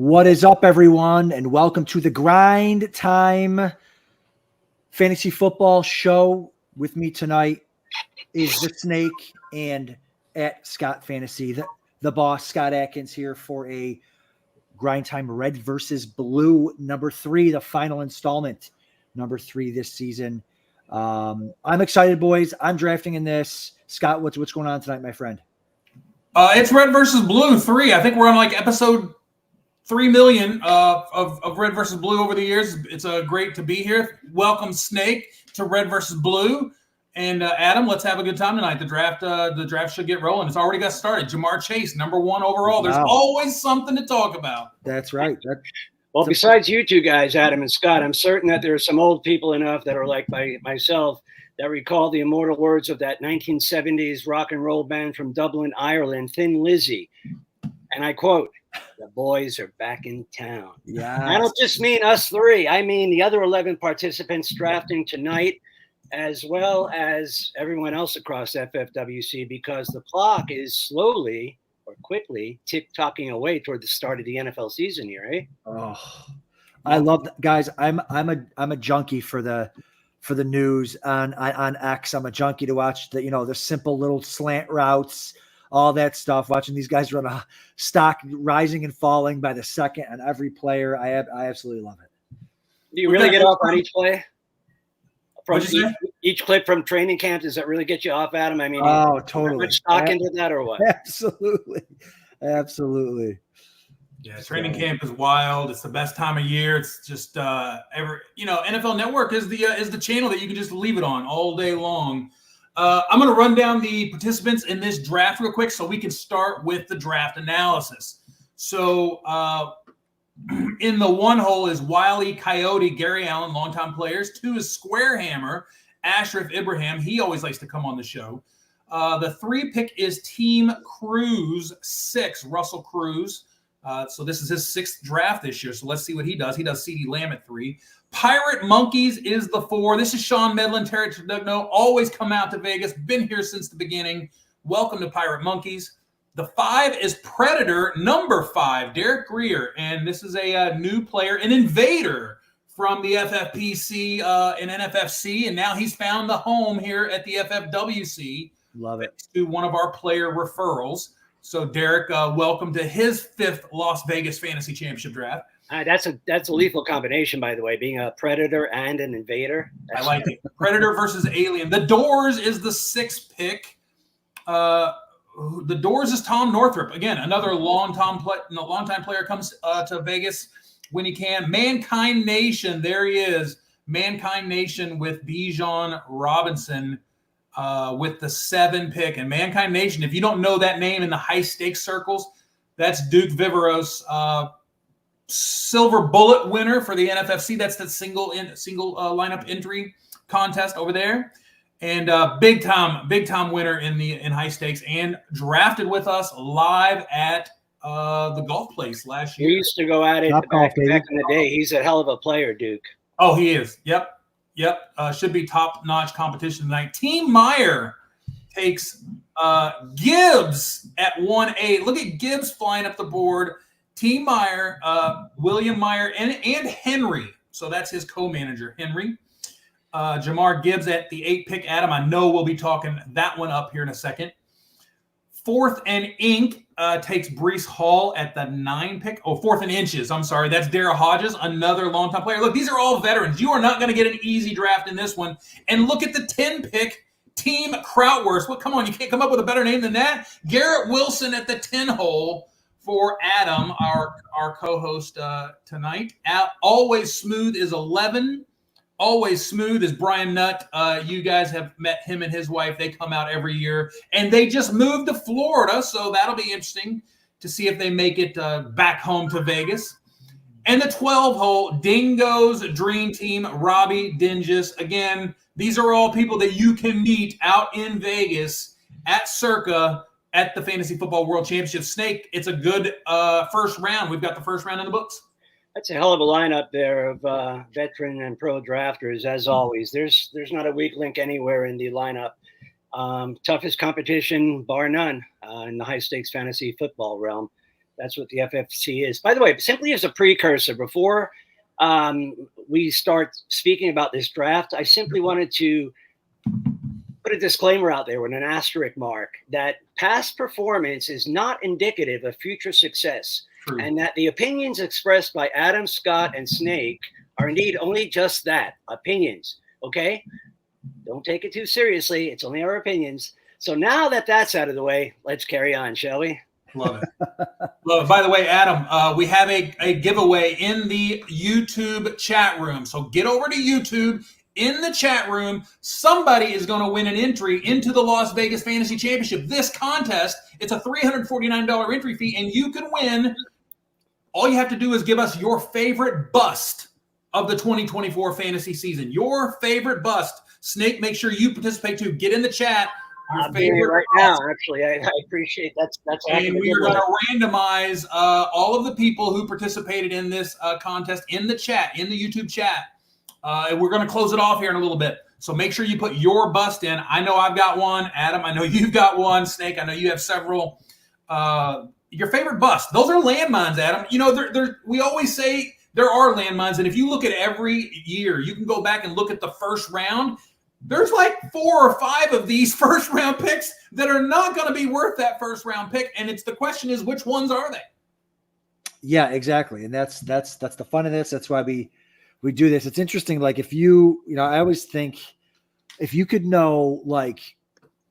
What is up, everyone, and welcome to the Grind Time Fantasy Football Show. With me tonight is the Snake and at Scott Fantasy, the boss, Scott Atkins, here for a Grind Time Red versus Blue number 3, the final installment, number 3 this season. I'm excited, boys. I'm drafting in this. Scott, what's going on tonight, my friend? It's Red versus Blue 3. I think we're on like episode 3 million of Red versus Blue over the years. It's great to be here. Welcome, Snake, to Red versus Blue. And Adam, let's have a good time tonight. The draft should get rolling. It's already got started. Jamar Chase, number 1 overall. There's always something to talk about. That's right. Well, besides you two guys, Adam and Scott, I'm certain that there are some old people enough that are like myself that recall the immortal words of that 1970s rock and roll band from Dublin, Ireland, Thin Lizzy. And I quote, "The boys are back in town." Yeah. I don't just mean us 3. I mean the other 11 participants drafting tonight, as well as everyone else across FFWC, because the clock is slowly or quickly tick-tocking away toward the start of the NFL season here, eh? Oh, I love that, guys. I'm a junkie for the news on X. I'm a junkie to watch the simple little slant routes, all that stuff. Watching these guys run a stock rising and falling by the second on every player. I absolutely love it. Do you really get off on each play? From each clip from training camp, does that really get you off, Adam? I mean, totally. Much stock into that or what? Absolutely. Yeah, training camp is wild. It's the best time of year. It's just NFL Network is the channel that you can just leave it on all day long. I'm going to run down the participants in this draft real quick so we can start with the draft analysis. So in the 1 hole is Wiley Coyote, Gary Allen, longtime players. 2 is Square Hammer, Ashraf Ibrahim. He always likes to come on the show. The 3 pick is Team Cruz, 6, Russell Cruz. So this is his 6th draft this year. So let's see what he does. He does CeeDee Lamb at 3. Pirate Monkeys is the 4. This is Sean Medlin, Terry Tredugno. Always come out to Vegas. Been here since the beginning. Welcome to Pirate Monkeys. The 5 is Predator, number 5, Derek Greer. And this is a new player, an invader from the FFPC and NFFC. And now he's found the home here at the FFWC. Love it. To one of our player referrals. So Derek, welcome to his 5th Las Vegas Fantasy Championship draft. That's a lethal combination, by the way, being a predator and an invader. I like it. Predator versus Alien. The Doors is the 6th pick. The Doors is Tom Northrup. Again, another longtime player comes to Vegas when he can. Mankind Nation, there he is. Mankind Nation with Bijan Robinson with the 7 pick. And Mankind Nation, if you don't know that name in the high stakes circles, that's Duke Viveros, silver bullet winner for the NFFC. That's the single lineup entry contest over there. And big time winner in high stakes, and drafted with us live at the golf place last year. We used to go at it back in the day. He's a hell of a player, Duke. Oh, he is. Yep. Should be top-notch competition tonight. Team Meyer takes Gibbs at 1A. Look at Gibbs flying up the board. Team Meyer, William Meyer, and Henry. So that's his co-manager, Henry. Jamar Gibbs at the 8 pick. Adam, I know we'll be talking that one up here in a second. 4th and Ink takes Breece Hall at the 9 pick. Oh, 4th and Inches. I'm sorry. That's Dara Hodges, another longtime player. Look, these are all veterans. You are not going to get an easy draft in this one. And look at the 10 pick, Team Krautwurst. Well, come on. You can't come up with a better name than that. Garrett Wilson at the 10 hole for Adam, our co-host tonight. Always Smooth is 11. Always Smooth is Brian Nutt. You guys have met him and his wife. They come out every year. And they just moved to Florida, so that'll be interesting to see if they make it back home to Vegas. And the 12-hole, Dingo's Dream Team, Robbie Dingus. Again, these are all people that you can meet out in Vegas at Circa at the Fantasy Football World Championship. Snake, it's a good first round. We've got the first round in the books. That's a hell of a lineup there of veteran and pro drafters, as always. There's not a weak link anywhere in the lineup. Toughest competition, bar none, in the high-stakes fantasy football realm. That's what the FFC is. By the way, simply as a precursor, before we start speaking about this draft, I simply wanted to put a disclaimer out there with an asterisk mark that past performance is not indicative of future success. True. And that the opinions expressed by Adam, Scott, and Snake are indeed only just that, opinions. Okay? Don't take it too seriously. It's only our opinions. So now that that's out of the way, let's carry on, shall we? Love it. Well, by the way, Adam, we have a giveaway in the YouTube chat room. So get over to YouTube. In the chat room, somebody is going to win an entry into the Las Vegas Fantasy Championship. This contest, it's a $349 entry fee, and you can win. All you have to do is give us your favorite bust of the 2024 fantasy season. Your favorite bust. Snake, make sure you participate too. Get in the chat. Your favorite right now, actually. I appreciate that's and we are going to randomize all of the people who participated in this contest in the chat, in the YouTube chat. And we're going to close it off here in a little bit. So make sure you put your bust in. I know I've got one. Adam, I know you've got one. Snake, I know you have several. Your favorite bust. Those are landmines, Adam. You know, we always say there are landmines. And if you look at every year, you can go back and look at the first round. There's like 4 or 5 of these first round picks that are not going to be worth that first round pick. And the question is, which ones are they? Yeah, exactly. And that's the fun of this. That's why we do this. It's interesting. Like if I always think if you could know, like,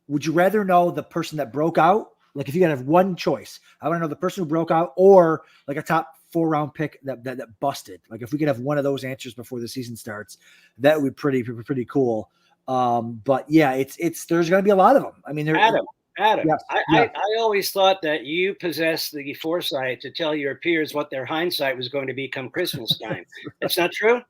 would you rather know the person that broke out? Like if you gotta have one choice, I want to know the person who broke out or like a top 4-round pick that busted. Like if we could have one of those answers before the season starts, that would be pretty cool. But yeah, it's there's going to be a lot of them. I mean, Adam, yes, I always thought that you possessed the foresight to tell your peers what their hindsight was going to be come Christmas time. That's not true.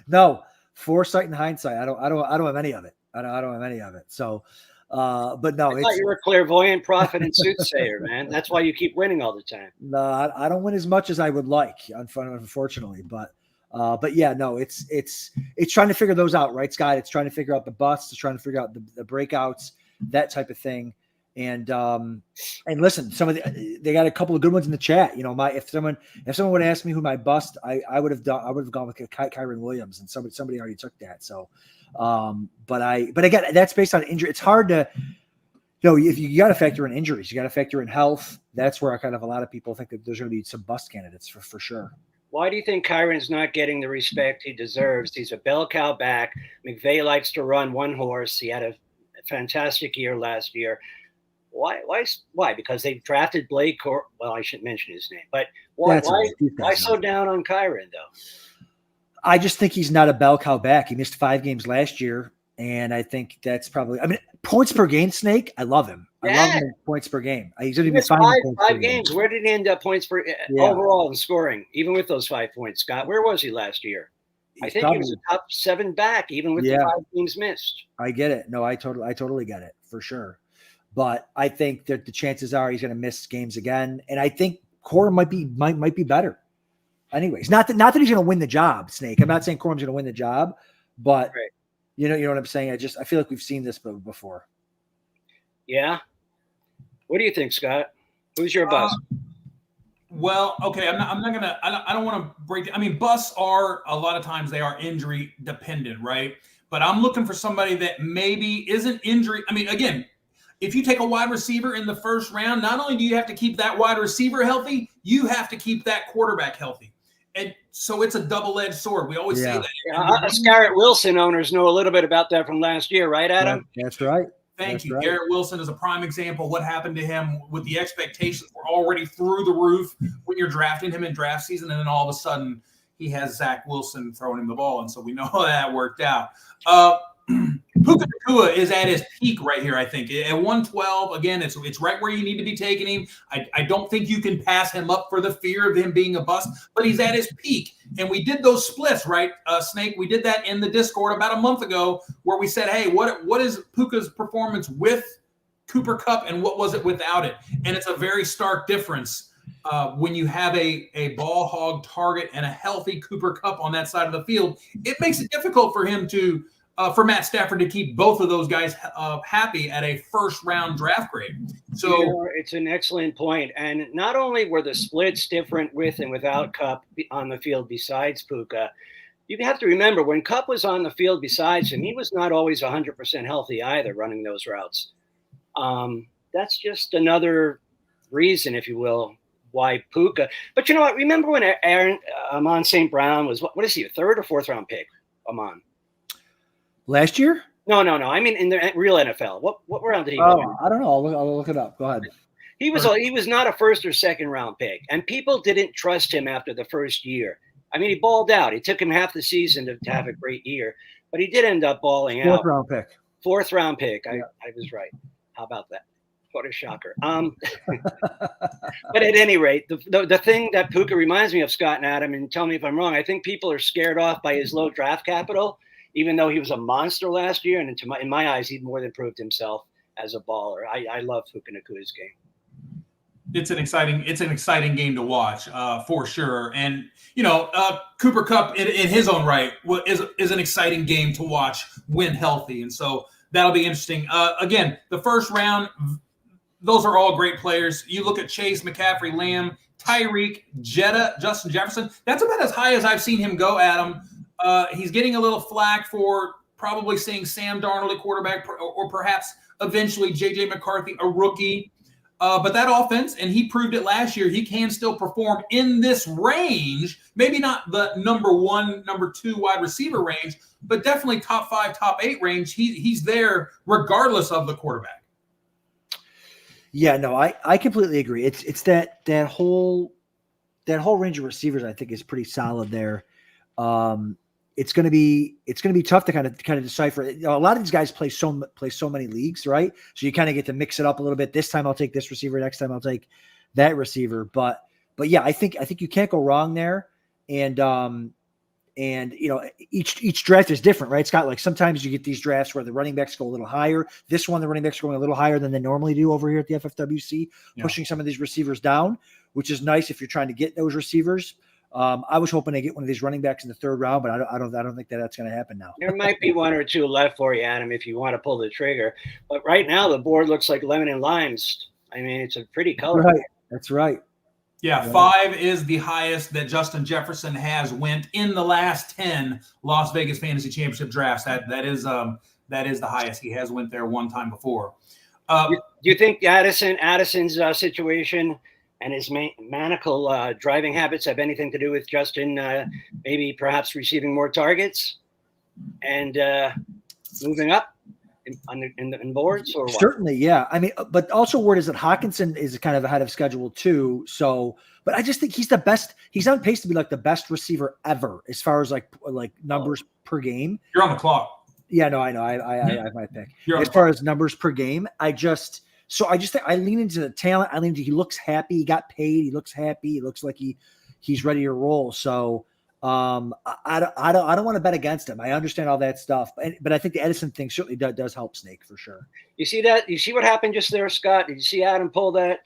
No, foresight and hindsight. I don't have any of it. I don't have any of it. So, but no, I thought you were a clairvoyant prophet and soothsayer, man. That's why you keep winning all the time. No, I don't win as much as I would like, unfortunately. But yeah, no, it's trying to figure those out, right, Scott? It's trying to figure out the busts, it's trying to figure out the breakouts, that type of thing. And listen, they got a couple of good ones in the chat. You know, if someone would ask me who my bust, I would have gone with Kyren Williams, and somebody already took that. So, but again, that's based on injury. It's hard to, if you got to factor in injuries, you got to factor in health. That's where a lot of people think that there's going to be some bust candidates for sure. Why do you think Kyron's not getting the respect he deserves? He's a bell cow back. McVay likes to run one horse. He had a fantastic year last year. Why? Because they drafted Blake. Well, I shouldn't mention his name, but why so down on Kyron though? I just think he's not a bell cow back. He missed 5 games last year, and I think that's probably. I mean, points per game, Snake. I love him. I love him in points per game. He's going to be 5 games. Where did he end up points per overall in scoring? Even with those 5 points, Scott. Where was he last year? I think he was a top 7 back, even with the 5 games missed. I get it. No, I totally get it for sure. But I think that the chances are he's going to miss games again, and I think Corum might be better. Anyways, not that he's going to win the job, Snake. I'm not saying Corum's going to win the job, but right. you know what I'm saying. I feel like we've seen this before. Yeah. What do you think, Scott? Who's your bust? Well, okay, I'm not gonna. I don't want to break. I mean, busts are a lot of times they are injury dependent, right? But I'm looking for somebody that maybe isn't injury. I mean, again, if you take a wide receiver in the first round, not only do you have to keep that wide receiver healthy, you have to keep that quarterback healthy. And so it's a double-edged sword. We always say that. Yeah, Garrett Wilson owners know a little bit about that from last year, right, Adam? That's right. Thank you. Right. Garrett Wilson is a prime example. What happened to him with the expectations were already through the roof when you're drafting him in draft season, and then all of a sudden he has Zach Wilson throwing him the ball, and so we know how that worked out. Puka Nacua is at his peak right here, I think. At 112, again, it's right where you need to be taking him. I don't think you can pass him up for the fear of him being a bust, but he's at his peak. And we did those splits, right, Snake? We did that in the Discord about a month ago where we said, hey, what is Puka's performance with Cooper Kupp and what was it without it? And it's a very stark difference when you have a ball hog target and a healthy Cooper Kupp on that side of the field. It makes it difficult for him to for Matt Stafford to keep both of those guys happy at a first-round draft grade. So it's an excellent point. And not only were the splits different with and without Kupp on the field besides Puka, you have to remember when Kupp was on the field besides him, he was not always 100% healthy either running those routes. That's just another reason, if you will, why Puka. But you know what? Remember when Amon St. Brown was, what is he, a third or fourth round pick, Amon? Last year? No. I mean, in the real NFL. What round did he go in? I don't know. I'll look it up. Go ahead. He was not a first or second round pick, and people didn't trust him after the first year. I mean, he balled out. It took him half the season to have a great year, but he did end up balling out. Fourth round pick. I was right. How about that? What a shocker. But at any rate, the thing that Puka reminds me of, Scott and Adam, and tell me if I'm wrong, I think people are scared off by his low draft capital, even though he was a monster last year. And in my eyes, he more than proved himself as a baller. I love Puka Nakua's game. It's an exciting game to watch, for sure. And Cooper Kupp in his own right is an exciting game to watch when healthy, and so that'll be interesting. Again, the first round, those are all great players. You look at Chase, McCaffrey, Lamb, Tyreek, Jetta, Justin Jefferson. That's about as high as I've seen him go, Adam. He's getting a little flack for probably seeing Sam Darnold at quarterback, or perhaps eventually J.J. McCarthy, a rookie. But that offense, and he proved it last year, he can still perform in this range, maybe not the number 1, number 2 wide receiver range, but definitely top 5, top 8 range. He's there regardless of the quarterback. Yeah, no, I completely agree. It's that whole range of receivers I think is pretty solid there. It's going to be tough to kind of decipher. A lot of these guys play so many leagues, right? So you kind of get to mix it up a little bit. This time I'll take this receiver. Next time I'll take that receiver. But yeah, I think you can't go wrong there. And each draft is different, right? Scott, like sometimes you get these drafts where the running backs go a little higher. This one, the running backs are going a little higher than they normally do over here at the FFWC, pushing some of these receivers down, which is nice if you're trying to get those receivers. I was hoping to get one of these running backs in the third round, but I don't think that's going to happen now. There might be 1 or 2 left for you, Adam, if you want to pull the trigger. But right now, the board looks like lemon and limes. I mean, it's a pretty color. Right. That's right. Yeah, 5 is the highest that Justin Jefferson has went in the last 10 Las Vegas Fantasy Championship drafts. That is the highest. He has went there one time before. Do you think Addison's situation and his maniacal driving habits have anything to do with Justin maybe perhaps receiving more targets and moving up in boards or what? Certainly, yeah. I mean, but also word is that Hawkinson is kind of ahead of schedule too. So, but I just think he's the best. He's on pace to be like the best receiver ever as far as like numbers per game. You're on the clock. Yeah, no, I know. I have my pick. As far as numbers per game, I just think I lean into the talent. I lean into he looks happy. He got paid. He looks happy. He looks like he's ready to roll. So I don't want to bet against him. I understand all that stuff, but I think the Edison thing certainly does help Snake for sure. You see that? You see what happened just there, Scott? Did you see Adam pull that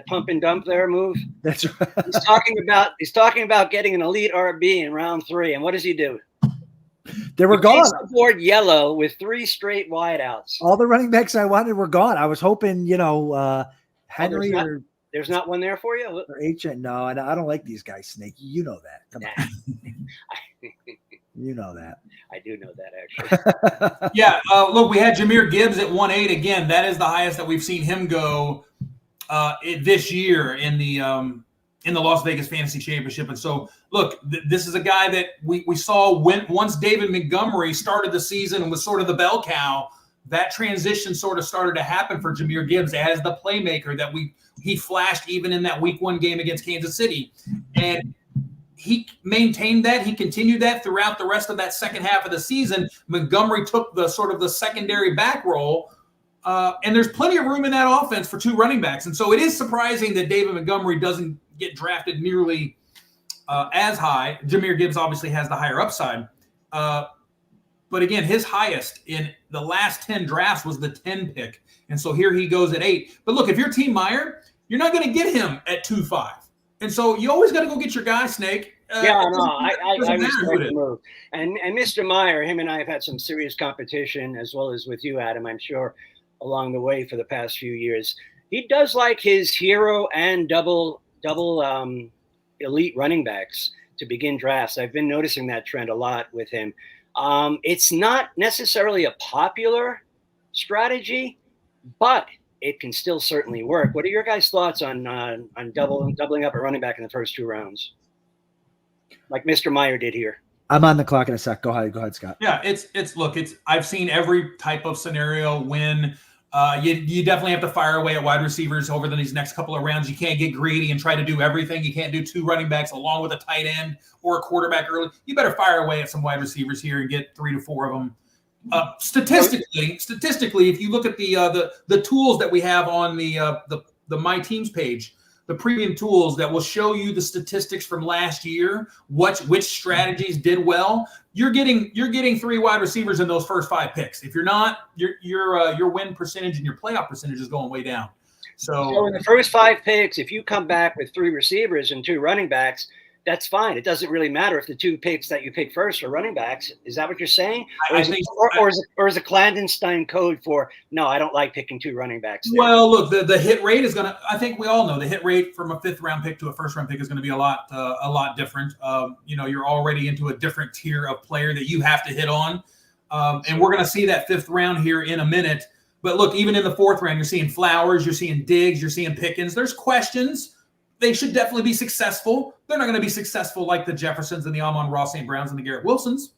pump and dump there move? That's right. He's talking about getting an elite RB in round 3, and what does he do? They were gone. The board yellow with 3 straight wideouts. All the running backs I wanted were gone. I was hoping, Henry there's not one there for you? Or Agent. No, and I don't like these guys, Snake. You know that. Come on. You know that. I do know that, actually. Yeah. Look, we had Jahmyr Gibbs at 1.8. Again, that is the highest that we've seen him go this year in the Las Vegas Fantasy Championship. And so, look, this is a guy that we saw once David Montgomery started the season and was sort of the bell cow. That transition sort of started to happen for Jahmyr Gibbs as the playmaker that he flashed even in that Week 1 game against Kansas City. And he maintained that. He continued that throughout the rest of that second half of the season. Montgomery took the sort of the secondary back role. And there's plenty of room in that offense for 2 running backs. And so it is surprising that David Montgomery doesn't get drafted nearly as high. Jahmyr Gibbs obviously has the higher upside. But again, his highest in the last 10 drafts was the 10 pick. And so here he goes at 8. But look, if you're Team Meyer, you're not going to get him at 2.5. And so you always got to go get your guy, Snake. Yeah, no, I doesn't matter respect who it the is. move. And Mr. Meyer, him and I have had some serious competition, as well as with you, Adam, I'm sure, along the way for the past few years. He does like his hero and double elite running backs to begin drafts. I've been noticing that trend a lot with him. It's not necessarily a popular strategy, but it can still certainly work. What are your guys' thoughts on doubling up at running back in the first 2 rounds, like Mr. Meyer did here? I'm on the clock in a sec. Go ahead, Scott. Yeah, it's I've seen every type of scenario when you definitely have to fire away at wide receivers over these next couple of rounds. You can't get greedy and try to do everything. You can't do 2 running backs along with a tight end or a quarterback early. You better fire away at some wide receivers here and get 3 to 4 of them. Statistically, if you look at the tools that we have on the My Teams page, the premium tools that will show you the statistics from last year, which strategies did well, you're getting 3 wide receivers in those first 5 picks. If you're not, your win percentage and your playoff percentage is going way down. So in the first 5 picks, if you come back with 3 receivers and 2 running backs, that's fine. It doesn't really matter if the 2 picks that you pick first are running backs. Is that what you're saying? Or is it clandestine code for, no, I don't like picking 2 running backs there? Well, look, the hit rate is going to, I think we all know the hit rate from a 5th round pick to a 1st round pick is going to be a lot different. You're already into a different tier of player that you have to hit on. And we're going to see that 5th round here in a minute. But look, even in the 4th round, you're seeing Flowers, you're seeing Diggs, you're seeing Pickens. There's questions. They should definitely be successful. They're not going to be successful like the Jeffersons and the Amon-Ra St. Browns and the Garrett Wilsons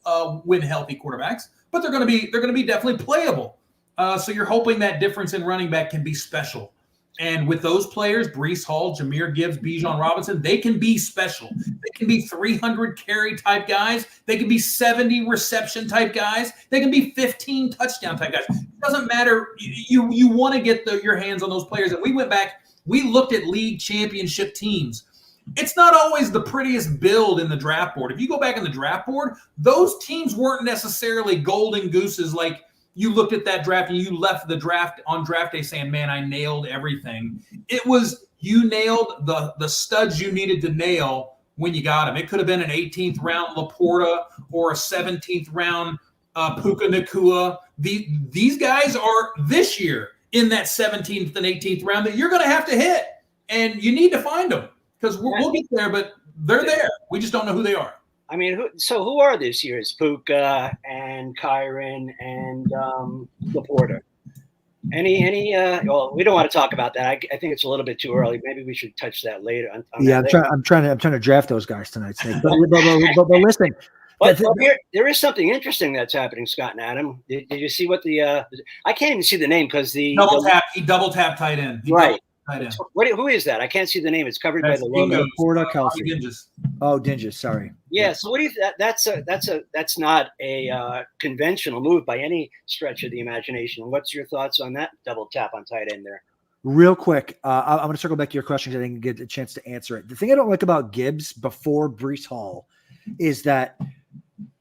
when healthy quarterbacks, but they're going to be definitely playable. So you're hoping that difference in running back can be special. And with those players, Breece Hall, Jahmyr Gibbs, Bijan Robinson, they can be special. They can be 300 carry type guys. They can be 70 reception type guys. They can be 15 touchdown type guys. It doesn't matter. You want to get your hands on those players. And we went back. We looked at league championship teams. It's not always the prettiest build in the draft board. If you go back in the draft board, those teams weren't necessarily golden gooses like you looked at that draft and you left the draft on draft day saying, man, I nailed everything. It was you nailed the studs you needed to nail when you got them. It could have been an 18th round Laporta or a 17th round Puka Nacua. These guys are this year in that 17th and 18th round that you're going to have to hit, and you need to find them because we'll get there, but they're there. We just don't know who they are. I mean, who are this year's Puka and Kyron and Laporta? Any? Well, we don't want to talk about that. I think it's a little bit too early. Maybe we should touch that later. I'm trying to draft those guys tonight, Snake. But listen. But there is something interesting that's happening, Scott and Adam. Did you see what I can't even see the name because he double tap tight end. Right. Who is that? I can't see the name. It's covered by the logo. Porta Kelsey. Dinges. Sorry. Yeah. So what do you? That's not a conventional move by any stretch of the imagination. What's your thoughts on that double tap on tight end there? Real quick, I'm going to circle back to your question because I didn't get a chance to answer it. The thing I don't like about Gibbs before Breece Hall is that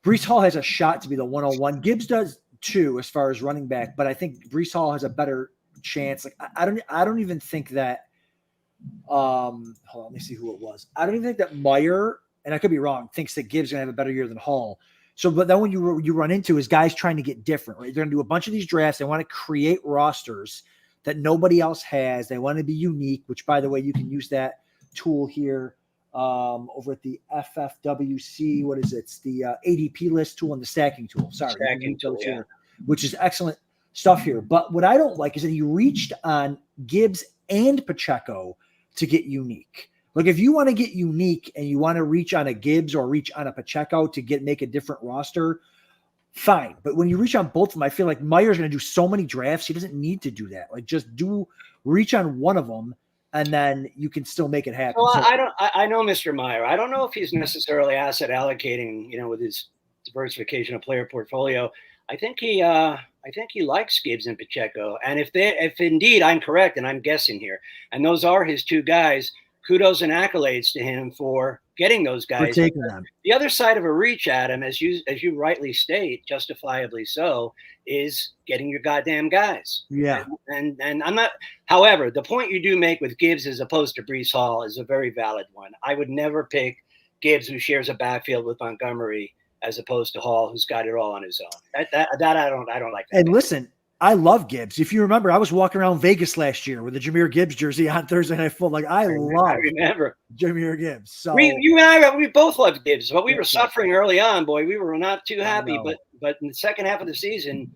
Breece Hall has a shot to be the 101. Gibbs does too, as far as running back, but I think Breece Hall has a better chance. Like I don't even think that. Hold on, let me see who it was. I don't even think that Meyer, and I could be wrong, thinks that Gibbs is gonna have a better year than Hall. So, but then when you run into is guys trying to get different, right? They're gonna do a bunch of these drafts. They want to create rosters that nobody else has. They want to be unique. Which, by the way, you can use that tool here. Over at the FFWC, what is it? It's the ADP list tool and the stacking tool. Stacking tool, here, which is excellent stuff here. But what I don't like is that he reached on Gibbs and Pacheco to get unique. Like if you want to get unique and you want to reach on a Gibbs or reach on a Pacheco to make a different roster, fine. But when you reach on both of them, I feel like Meyer's going to do so many drafts. He doesn't need to do that. Like just reach on one of them. And then you can still make it happen. Well, I know Mr. Meyer. I don't know if he's necessarily asset allocating, with his diversification of player portfolio. I think he likes Gibbs and Pacheco. And if indeed I'm correct, and I'm guessing here, and those are his 2 guys, kudos and accolades to him for getting those guys. For taking them. The other side of a reach, Adam, as you rightly state, justifiably so, is getting your goddamn guys. Yeah. And I'm not. However, the point you do make with Gibbs as opposed to Breece Hall is a very valid one. I would never pick Gibbs, who shares a backfield with Montgomery, as opposed to Hall, who's got it all on his own. That I don't like. That and listen, I love Gibbs. If you remember, I was walking around Vegas last year with the Jameer Gibbs jersey on Thursday Night Football. Like I remember Jameer Gibbs. So you and I, we both loved Gibbs, but we were suffering early on, boy. We were not too happy. But in the second half of the season,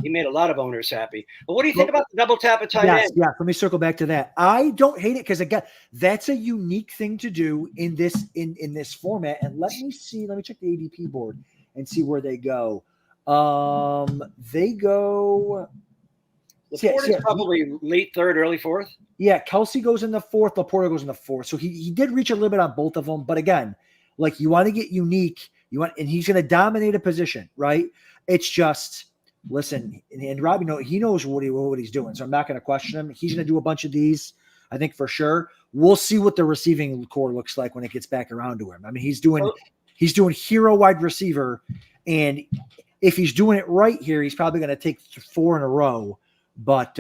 he made a lot of owners happy. But what do you think about the double tap at tight end? Yeah, let me circle back to that. I don't hate it because again, that's a unique thing to do in this format. And let me check the ADP board and see where they go. They go. Laporta's probably late third, early fourth. Yeah, Kelsey goes in the fourth. Laporta goes in the fourth. So he did reach a little bit on both of them. But again, like you want to get unique. And he's going to dominate a position, right? It's just. Listen, and Robbie he knows what he's doing, so I'm not going to question him. He's going to do a bunch of these, I think for sure. We'll see what the receiving core looks like when it gets back around to him. I mean, he's doing hero wide receiver, and if he's doing it right here, he's probably going to take 4 in a row. But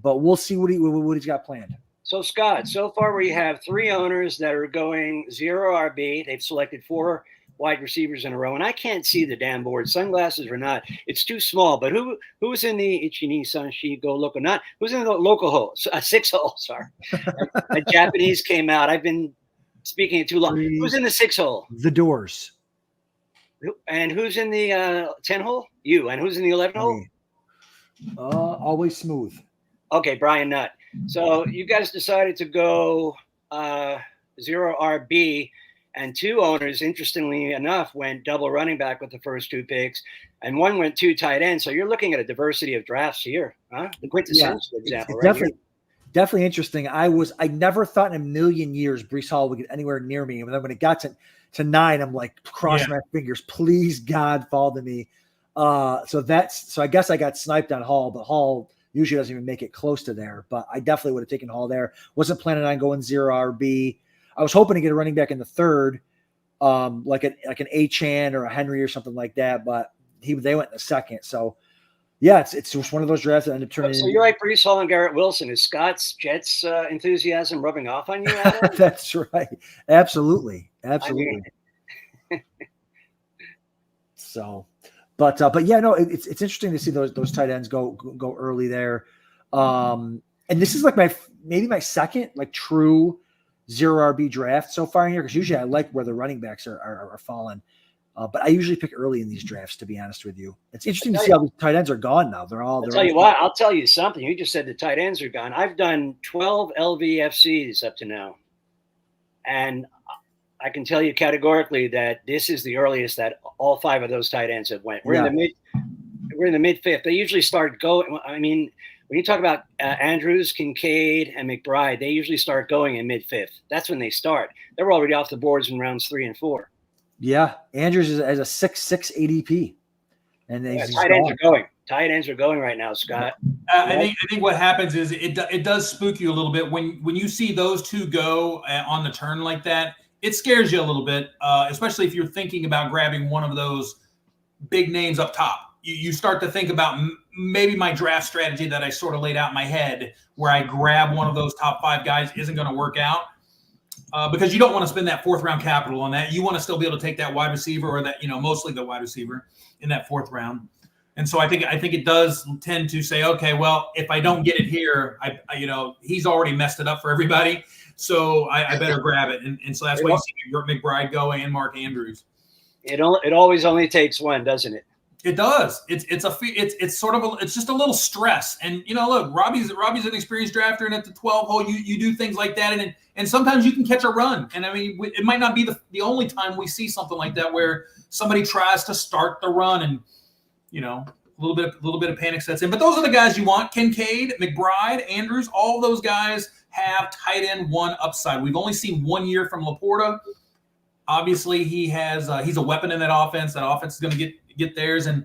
we'll see what he's got planned. So Scott, so far we have 3 owners that are going 0 RB. They've selected 4 wide receivers in a row, and I can't see the damn board, sunglasses or not. It's too small. But who's in the Ichini Sanshi Go Loco? Not who's in the local hole? 6 hole. Sorry, a Japanese came out. I've been speaking it too long. Who's in the 6 hole? The Doors. And who's in the 10 hole? You. And who's in the 11 hole? Always smooth. Okay, Brian Nutt. So you guys decided to go 0 RB. And 2 owners, interestingly enough, went double running back with the first 2 picks, and 1 went 2 tight ends. So you're looking at a diversity of drafts here, huh? The quintessential example, right? Definitely interesting. I never thought in a million years Breece Hall would get anywhere near me. And then when it got to 9, I'm like, cross my fingers, please God, fall to me. So I guess I got sniped on Hall, but Hall usually doesn't even make it close to there. But I definitely would have taken Hall there. Wasn't planning on going 0 RB. I was hoping to get a running back in the 3rd, like an Achane or a Henry or something like that, but they went in the 2nd. So, yeah, it's just one of those drafts that ended up turning. So you're like Breece Hall and Garrett Wilson. Is Scott's Jets enthusiasm rubbing off on you, Adam? That's right. Absolutely. So, but yeah, no, it's interesting to see those tight ends go early there. And this is like maybe my second like true 0 RB draft so far in here, because usually I like where the running backs are falling. But I usually pick early in these drafts, to be honest with you. It's interesting to see how these tight ends are gone now. I'll tell you something. You just said the tight ends are gone. I've done 12 LVFCs up to now. And I can tell you categorically that this is the earliest that all 5 of those tight ends have went. We're in the mid 5th. They usually start going. I mean, when you talk about Andrews, Kincaid, and McBride, they usually start going in mid 5th. That's when they start. They're already off the boards in rounds 3 and 4. Yeah, Andrews is as a 6'6" ADP, and tight ends are going. Tight ends are going right now, Scott. I think what happens is it does spook you a little bit when you see those 2 go on the turn like that. It scares you a little bit, especially if you're thinking about grabbing one of those big names up top. You start to think about maybe my draft strategy that I sort of laid out in my head, where I grab one of those top 5 guys, isn't going to work out because you don't want to spend that 4th round capital on that. You want to still be able to take that wide receiver or that, mostly the wide receiver in that 4th round. And so I think it does tend to say, okay, well, if I don't get it here, I he's already messed it up for everybody. So I better grab it. And so that's why you see McBride go and Mark Andrews. It always only takes 1, doesn't it? It does. It's just a little stress. And look, Robbie's an experienced drafter, and at the 12 hole, you do things like that, and sometimes you can catch a run. And I mean, it might not be the only time we see something like that where somebody tries to start the run, and a little bit of panic sets in. But those are the guys you want: Kincaid, McBride, Andrews. All those guys have tight end 1 upside. We've only seen 1 year from Laporta. Obviously, he's a weapon in that offense. That offense is going to get theirs. And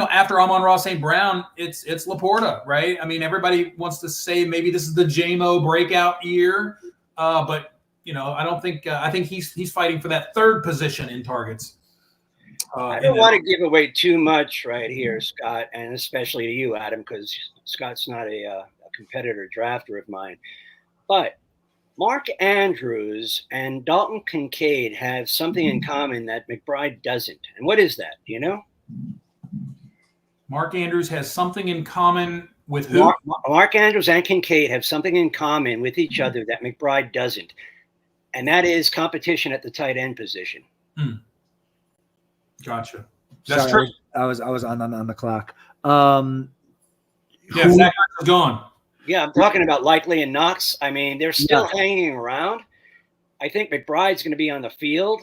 after Amon-Ra St. Brown, it's Laporta, right? I mean, everybody wants to say maybe this is the JMO breakout year, but I don't think. I think he's fighting for that 3rd position in targets. I don't want to give away too much right here, Scott, and especially to you, Adam, because Scott's not a competitor drafter of mine. But Mark Andrews and Dalton Kincaid have something in common that McBride doesn't. And what is that? Do you know? Mark Andrews has something in common with who? Mark Andrews and Kincaid have something in common with each other that McBride doesn't. And that is competition at the tight end position. Gotcha. That's true. I was on the clock. Yeah, Zach is gone. Yeah, I'm talking about Likely and Knox. I mean, they're still hanging around. I think McBride's going to be on the field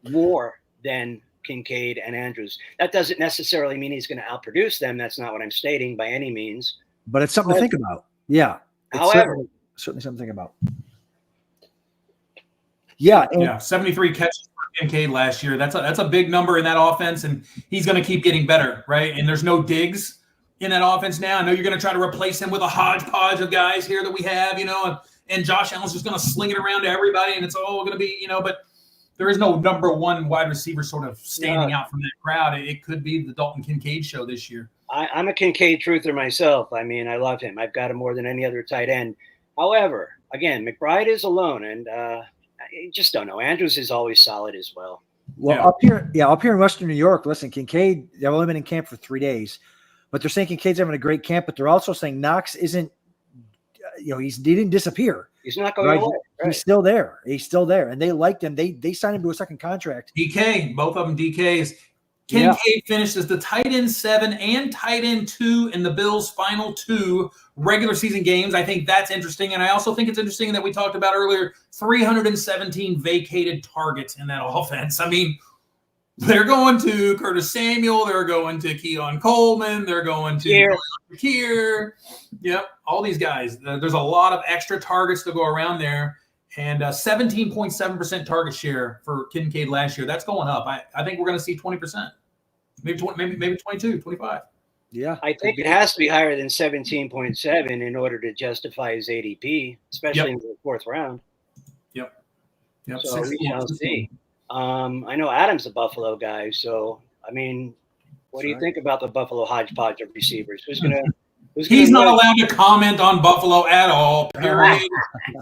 more than Kincaid and Andrews. That doesn't necessarily mean he's going to outproduce them. That's not what I'm stating by any means. But it's something to think about. Yeah. However, certainly something to think about. Yeah. Yeah. 73 catches for Kincaid last year. That's a big number in that offense, and he's going to keep getting better, right? And there's no Diggs in that offense now. I know you're going to try to replace him with a hodgepodge of guys here that we have, and Josh Allen's just going to sling it around to everybody, and it's all going to be, but there is no number one wide receiver sort of standing out from that crowd. It could be the Dalton Kincaid show this year. I'm a Kincaid truther myself. I mean, I love him. I've got him more than any other tight end. However, again, McBride is alone, and I just don't know. Andrews is always solid as well. Well, up here in Western New York, listen, Kincaid, they've only been in camp for 3 days, but they're saying Kincaid's having a great camp, but they're also saying Knox isn't, he didn't disappear. He's not going away. Right. He's still there. And they liked him. They signed him to a second contract. DK, both of them DKs. Kincaid finished as the tight end 7 and tight end 2 in the Bills' final 2 regular season games. I think that's interesting. And I also think it's interesting that we talked about earlier, 317 vacated targets in that offense. I mean, they're going to Curtis Samuel. They're going to Keon Coleman. They're going to Kier. Yep, all these guys. There's a lot of extra targets to go around there. And 17.7% target share for Kincaid last year. That's going up. I think we're going to see 20%, maybe 22, 25. Yeah, I think it has to be higher than 17.7 in order to justify his ADP, especially in the 4th round. Yep. So we shall see. I know Adam's a Buffalo guy, so I mean, what do you think about the Buffalo hodgepodge of receivers? He's not allowed to comment on Buffalo at all. Period.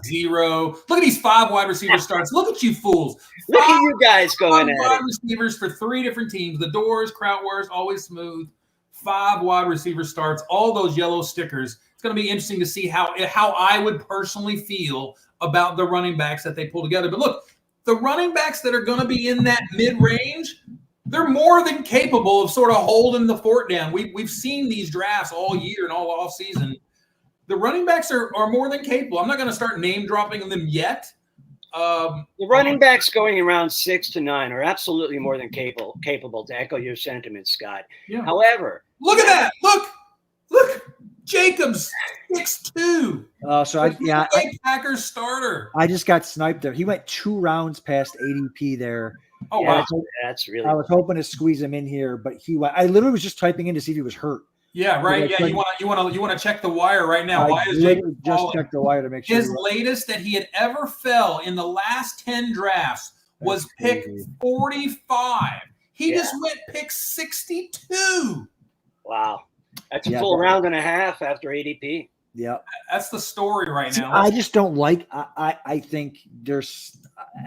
0. Look at these 5 wide receiver starts. Look at you fools. Look at you guys going at it. 5 wide receivers for 3 different teams. The Doors, Krautwurst, always smooth. 5 wide receiver starts. All those yellow stickers. It's going to be interesting to see how I would personally feel about the running backs that they pull together. But look, the running backs that are going to be in that mid-range, they're more than capable of sort of holding the fort down. We've seen these drafts all year and all off season. The running backs are more than capable. I'm not going to start name dropping them yet. The running backs going around 6 to 9 are absolutely more than capable to echo your sentiments, Scott. Yeah. However, look at that. Look, Jacobs 6'2". Packers starter. I just got sniped there. He went 2 rounds past ADP there. Oh, wow. That's really. I was hoping to squeeze him in here, but I literally was just typing in to see if he was hurt. Yeah, right. Yeah, you want to check the wire right now. Why is Jacob just check the wire to make sure. His latest that he had ever fell in the last 10 drafts was pick 45. He just went pick 62. Wow, that's a full round and a half after ADP. Yeah, that's the story right now. I just don't like. I think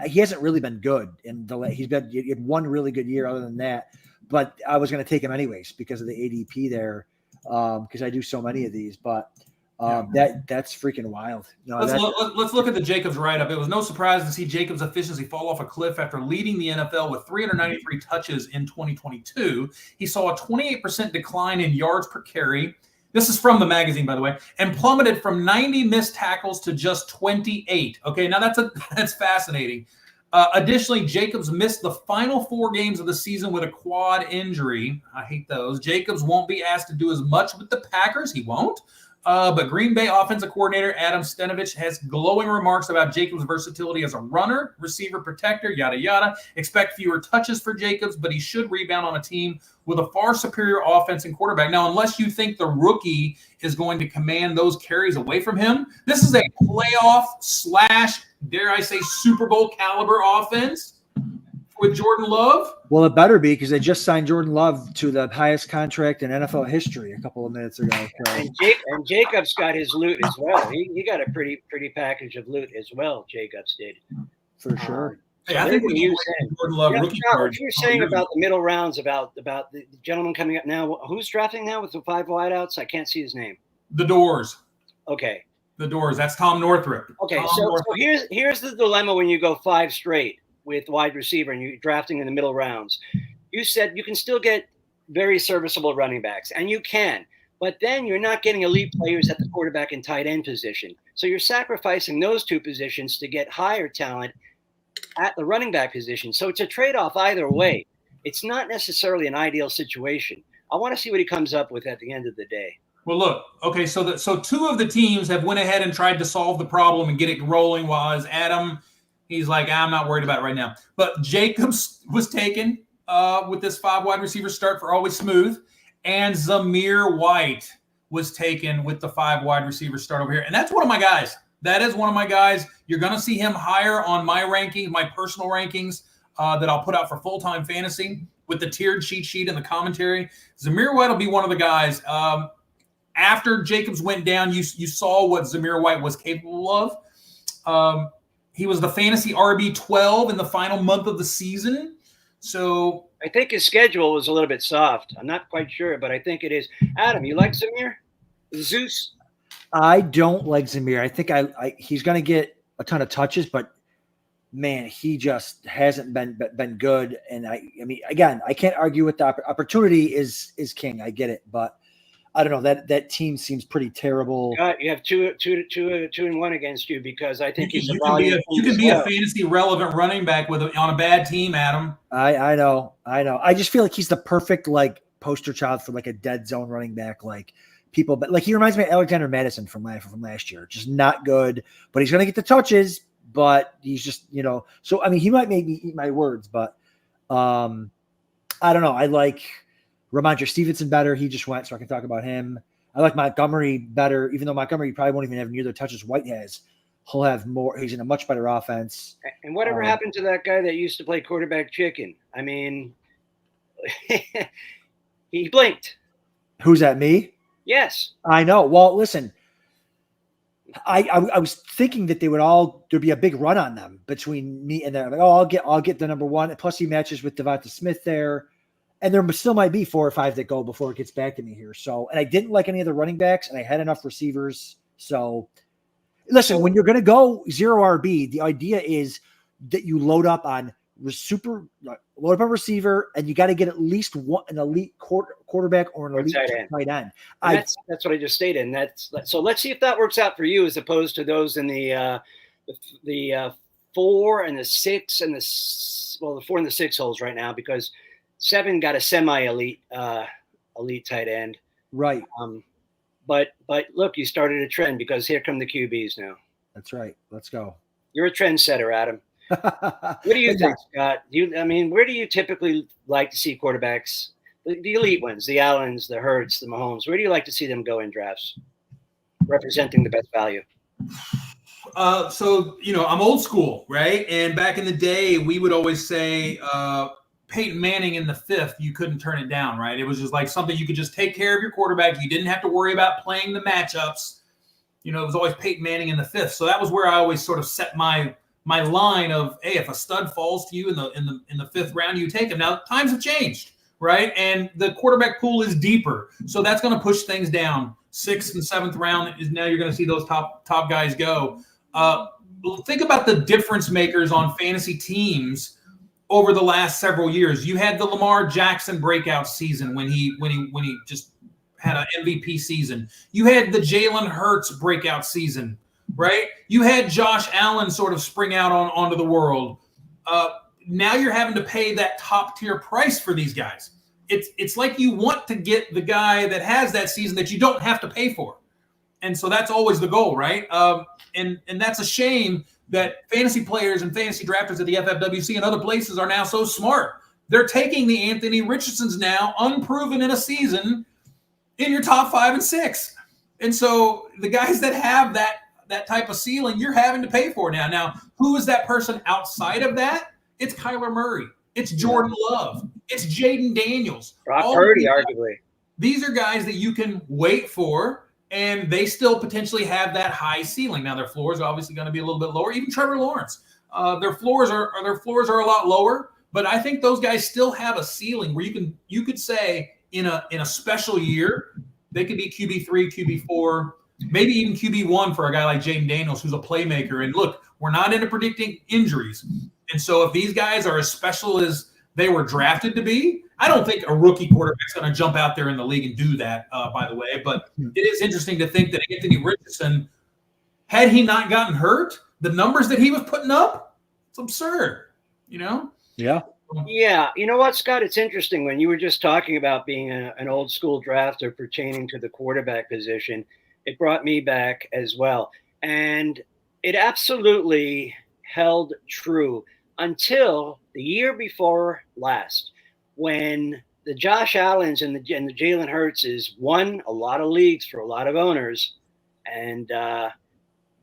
he hasn't really been good, and he had one really good year other than that. But I was going to take him anyways because of the ADP there, because I do so many of these. But that's freaking wild. No, let's look at the Jacobs write-up. It was no surprise to see Jacobs' efficiency fall off a cliff after leading the NFL with 393 touches in 2022. He saw a 28% decline in yards per carry. This is from the magazine, by the way, and plummeted from 90 missed tackles to just 28. Okay, now that's fascinating. Additionally, Jacobs missed the final 4 games of the season with a quad injury. I hate those. Jacobs won't be asked to do as much with the Packers. He won't. But Green Bay offensive coordinator Adam Stenavich has glowing remarks about Jacobs' versatility as a runner, receiver, protector, yada, yada. Expect fewer touches for Jacobs, but he should rebound on a team with a far superior offense and quarterback. Now, unless you think the rookie is going to command those carries away from him, this is a playoff / dare I say Super Bowl caliber offense. with Jordan Love? Well, it better be because they just signed Jordan Love to the highest contract in NFL history a couple of minutes ago. So. And Jacobs got his loot as well. He got a pretty package of loot as well. Jacobs did For sure. Hey, I think we use Jordan Love rookie card. What you're saying about the middle rounds, about the gentleman coming up now, who's drafting now with the 5 wideouts? I can't see his name. The Doors. Okay. The Doors. That's Tom Northrup. Okay, so here's the dilemma when you go 5 straight with wide receiver and you're drafting in the middle rounds. You said you can still get very serviceable running backs, and you can, but then you're not getting elite players at the quarterback and tight end position. So you're sacrificing those 2 positions to get higher talent at the running back position. So it's a trade-off either way. It's not necessarily an ideal situation. I want to see what he comes up with at the end of the day. Well, look, okay, so 2 of the teams have went ahead and tried to solve the problem and get it rolling, while as Adam, he's like, I'm not worried about it right now. But Jacobs was taken with this 5 wide receiver start for Always Smooth, and Zamir White was taken with the 5 wide receiver start over here. And that's one of my guys. That is one of my guys. You're going to see him higher on my rankings, my personal rankings that I'll put out for full-time fantasy with the tiered cheat sheet and the commentary. Zamir White will be one of the guys. After Jacobs went down, you saw what Zamir White was capable of. He was the fantasy RB12 in the final month of the season. So I think his schedule was a little bit soft. I'm not quite sure, but I think it is. Adam, you like Zamir? Zeus? I don't like Zamir. I think he's going to get a ton of touches, but man, he just hasn't been good. And I mean, again, I can't argue with the opportunity is king. I get it, but I don't know, that team seems pretty terrible. You have two and one against you because I think he's you can be a fantasy relevant running back on a bad team, Adam. I know. I just feel like he's the perfect like poster child for like a dead zone running back. Like people, but like he reminds me of Alexander Madison from last year. Just not good, but he's gonna get the touches. But he's just So I mean, he might make me eat my words, but I don't know. I like Ramondre Stevenson better. He just went, so I can talk about him. I like Montgomery better, even though Montgomery probably won't even have near the touches White has. He'll have more. He's in a much better offense. And whatever happened to that guy that used to play quarterback chicken? I mean, he blinked. Who's that, me? Yes. I know. Well, listen, I was thinking that there'd be a big run on them between me and them. Like, I'll get the number 1. Plus he matches with Devonta Smith there. And there still might be 4 or 5 that go before it gets back to me here. So, and I didn't like any of the running backs, and I had enough receivers. So, listen, when you're going to go 0 RB, the idea is that you load up on receiver, and you got to get at least an elite quarterback or an elite tight end. That's what I just stated. And so let's see if that works out for you as opposed to those in the 4 and the 6 and the 4 and the 6 holes right now, because 7 got a semi-elite elite tight end. Right. But look, you started a trend because here come the QBs now. That's right. Let's go. You're a trendsetter, Adam. What do you think, Scott? Where do you typically like to see quarterbacks, the elite ones, the Allens, the Hurts, the Mahomes? Where do you like to see them go in drafts, representing the best value? So I'm old school, right? And back in the day, we would always say Peyton Manning in the 5th, you couldn't turn it down, right? It was just like something you could just take care of your quarterback. You didn't have to worry about playing the matchups. It was always Peyton Manning in the 5th. So that was where I always sort of set my line of, hey, if a stud falls to you in the 5th round, you take him. Now times have changed, right? And the quarterback pool is deeper, so that's going to push things down. 6th and 7th round is now you're going to see those top guys go. Think about the difference makers on fantasy teams over the last several years. You had the Lamar Jackson breakout season when he just had an MVP season. You had the Jalen Hurts breakout season, right? You had Josh Allen sort of spring out onto the world. Now you're having to pay that top tier price for these guys. It's like you want to get the guy that has that season that you don't have to pay for. And so that's always the goal, right? And that's a shame that fantasy players and fantasy drafters at the FFWC and other places are now so smart. They're taking the Anthony Richardsons now, unproven in a season, in your top 5 and 6. And so the guys that have that type of ceiling, you're having to pay for now. Now, who is that person outside of that? It's Kyler Murray. It's Jordan Love. It's Jaden Daniels. Brock Purdy, arguably. These are guys that you can wait for, and they still potentially have that high ceiling. Now their floors are obviously going to be a little bit lower. Even Trevor Lawrence, their floors are a lot lower. But I think those guys still have a ceiling where you could say in a special year they could be QB3, QB4, maybe even QB1 for a guy like Jaden Daniels, who's a playmaker. And look, we're not into predicting injuries. And so if these guys are as special as they were drafted to be, I don't think a rookie quarterback's going to jump out there in the league and do that, by the way. But it is interesting to think that Anthony Richardson, had he not gotten hurt, the numbers that he was putting up, it's absurd, Yeah. Yeah. You know what, Scott? It's interesting when you were just talking about being an old school drafter pertaining to the quarterback position. It brought me back as well. And it absolutely held true until the year before last, when the Josh Allens and the Jalen Hurtses won a lot of leagues for a lot of owners. And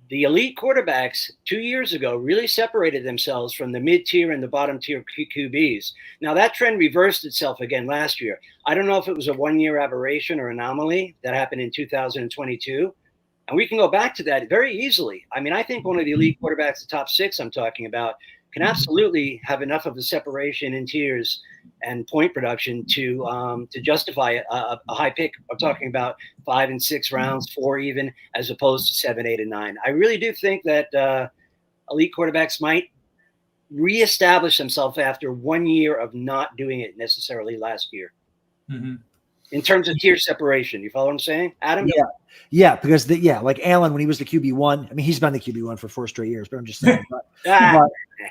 the elite quarterbacks 2 years ago really separated themselves from the mid-tier and the bottom-tier QBs. Now, that trend reversed itself again last year. I don't know if it was a one-year aberration or anomaly that happened in 2022. And we can go back to that very easily. I mean, I think one of the elite quarterbacks, the top six I'm talking about, can absolutely have enough of a separation in tiers and point production to justify a high pick. I'm talking about 5 and 6 rounds, 4 even, as opposed to 7, 8, and 9. I really do think that elite quarterbacks might reestablish themselves after 1 year of not doing it necessarily last year. Mm-hmm. In terms of tier separation. You follow what I'm saying, Adam? Yeah, because like Allen, when he was the QB1, I mean, he's been the QB1 for 4 straight years, but I'm just saying.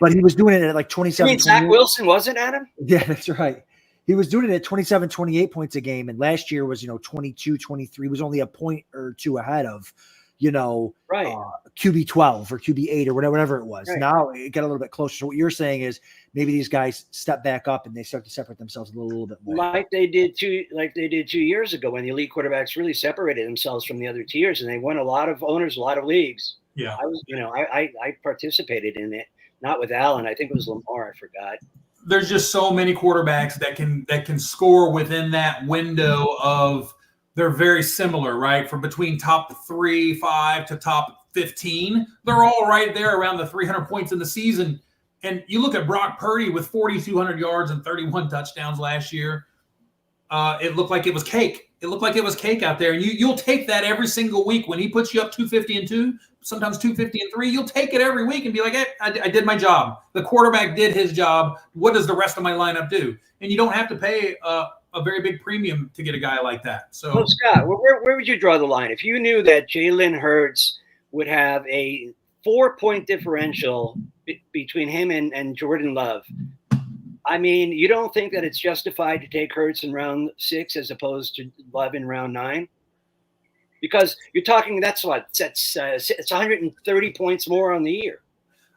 But he was doing it at like 27. You mean Zach Wilson, wasn't Adam? Yeah, that's right. He was doing it at 27, 28 points a game, and last year was 22, 23. Was only a point or two ahead of QB 12 or QB 8 or whatever it was. Right. Now it got a little bit closer. So what you're saying is maybe these guys step back up and they start to separate themselves a little bit more, like they did 2 years ago when the elite quarterbacks really separated themselves from the other tiers, and they won a lot of owners, a lot of leagues. Yeah, I participated in it, not with Allen. I think it was Lamar. I forgot. There's just so many quarterbacks that can score within that window of. They're very similar, right? From between top 3, 5 to top 15, they're all right there around the 300 points in the season. And you look at Brock Purdy with 4,200 yards and 31 touchdowns last year. It looked like it was cake. It looked like it was cake out there. And you'll take that every single week when he puts you up 250 and 2, sometimes 250 and 3. You'll take it every week and be like, hey, I did my job. The quarterback did his job. What does the rest of my lineup do? And you don't have to pay a very big premium to get a guy like that. So, well, Scott, where would you draw the line? If you knew that Jalen Hurts would have a 4-point differential between him and Jordan Love, I mean, you don't think that it's justified to take Hurts in round 6 as opposed to Love in round 9? Because you're talking, it's 130 points more on the year.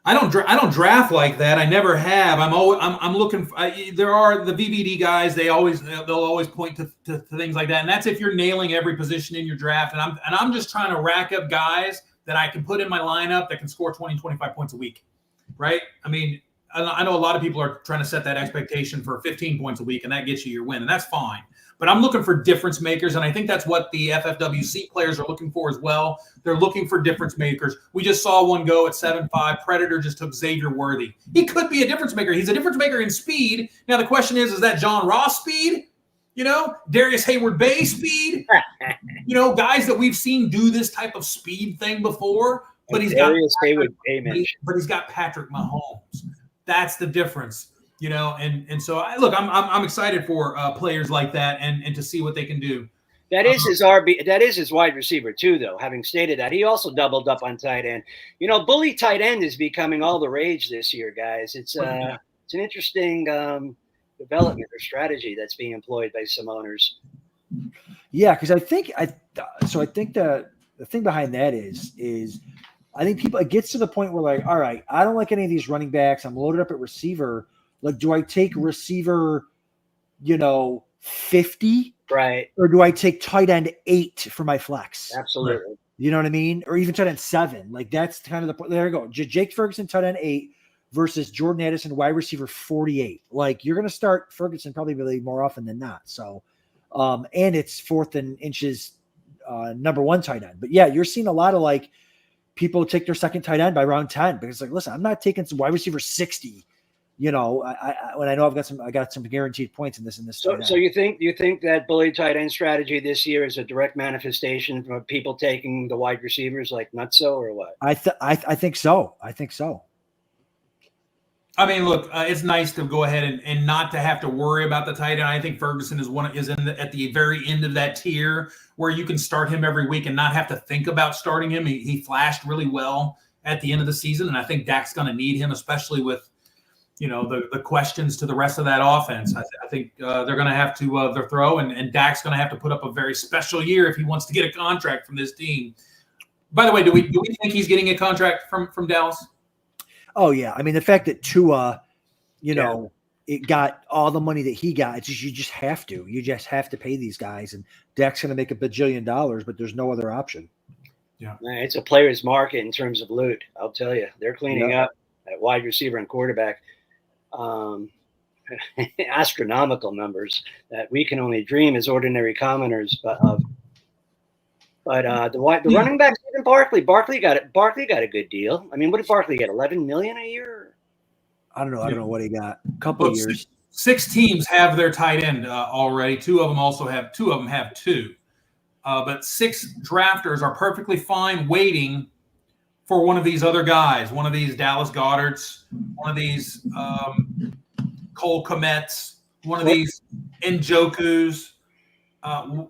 I don't draft like that. I never have. I'm looking. There are the VBD guys. They'll always point to things like that, and that's if you're nailing every position in your draft. And I'm just trying to rack up guys that I can put in my lineup that can score 20, 25 points a week, right? I mean, I know a lot of people are trying to set that expectation for 15 points a week, and that gets you your win, and that's fine. But I'm looking for difference makers, and I think that's what the FFWC players are looking for as well. They're looking for difference makers. We just saw one go at 7.5. Predator just took Xavier Worthy. He could be a difference maker. He's a difference maker in speed. Now, the question is that John Ross speed? Darius Hayward-Bay speed? Guys that we've seen do this type of speed thing before. But he's got Patrick Mahomes. That's the difference. And so I'm excited for players like that and to see what they can do. That is his RB. That is his wide receiver too, though. Having stated that, he also doubled up on tight end. Bully tight end is becoming all the rage this year, guys. It's an interesting development or strategy that's being employed by some owners. Yeah, because I think the thing behind that is I think it gets to the point where like, all right, I don't like any of these running backs. I'm loaded up at receiver. Like, do I take receiver, 50? Right. Or do I take tight end 8 for my flex? Absolutely. You know what I mean? Or even tight end 7. Like, that's kind of the point. There you go. Jake Ferguson, tight end 8. versus Jordan Addison, wide receiver 48. Like, you're going to start Ferguson probably more often than not. So, and it's fourth in inches, number one tight end. But yeah, you're seeing a lot of like people take their second tight end by round 10 because like, listen, I'm not taking some wide receiver 60. You know, when I know I got some guaranteed points in this. So you think that bully tight end strategy this year is a direct manifestation of people taking the wide receivers like Nutso or what? I think so. I think so. I mean, look, it's nice to go ahead and not to have to worry about the tight end. I think Ferguson is at the very end of that tier where you can start him every week and not have to think about starting him. He flashed really well at the end of the season, and I think Dak's going to need him, especially with the questions to the rest of that offense. I think they're going to have to throw, and Dak's going to have to put up a very special year if he wants to get a contract from this team. By the way, do we think he's getting a contract from Dallas? Oh yeah, I mean the fact that Tua, it got all the money that he got. It's just you just have to pay these guys, and Dak's going to make $1 bajillion, but there's no other option. Yeah, it's a player's market in terms of loot. I'll tell you, they're cleaning up at wide receiver and quarterback. Astronomical numbers that we can only dream as ordinary commoners of. But the running back, even Barkley got a good deal. I mean, what did Barkley get? $11 million a year? I don't know what he got. A couple of years. Six teams have their tight end already. Two of them have two. But 6 drafters are perfectly fine waiting for one of these other guys, one of these Dallas Goederts, one of these Cole Kmets, one of these Njokus.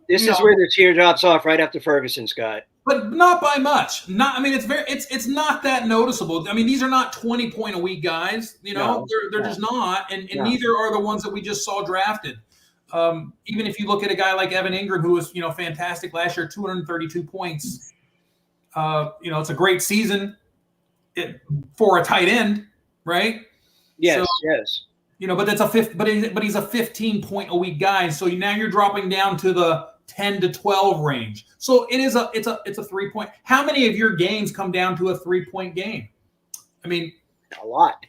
This is where the tear drops off right after Ferguson, Scott. But not by much. It's not that noticeable. I mean, these are not 20-point-a-week guys. They're just not, and neither are the ones that we just saw drafted. Even if you look at a guy like Evan Ingram, who was fantastic last year, 232 points. It's a great season for a tight end, right? Yes, yes. But that's but he's a 15-point-a-week guy. So now you're dropping down to the 10 to 12 range. So it's a 3-point. How many of your games come down to a 3-point game? I mean, a lot.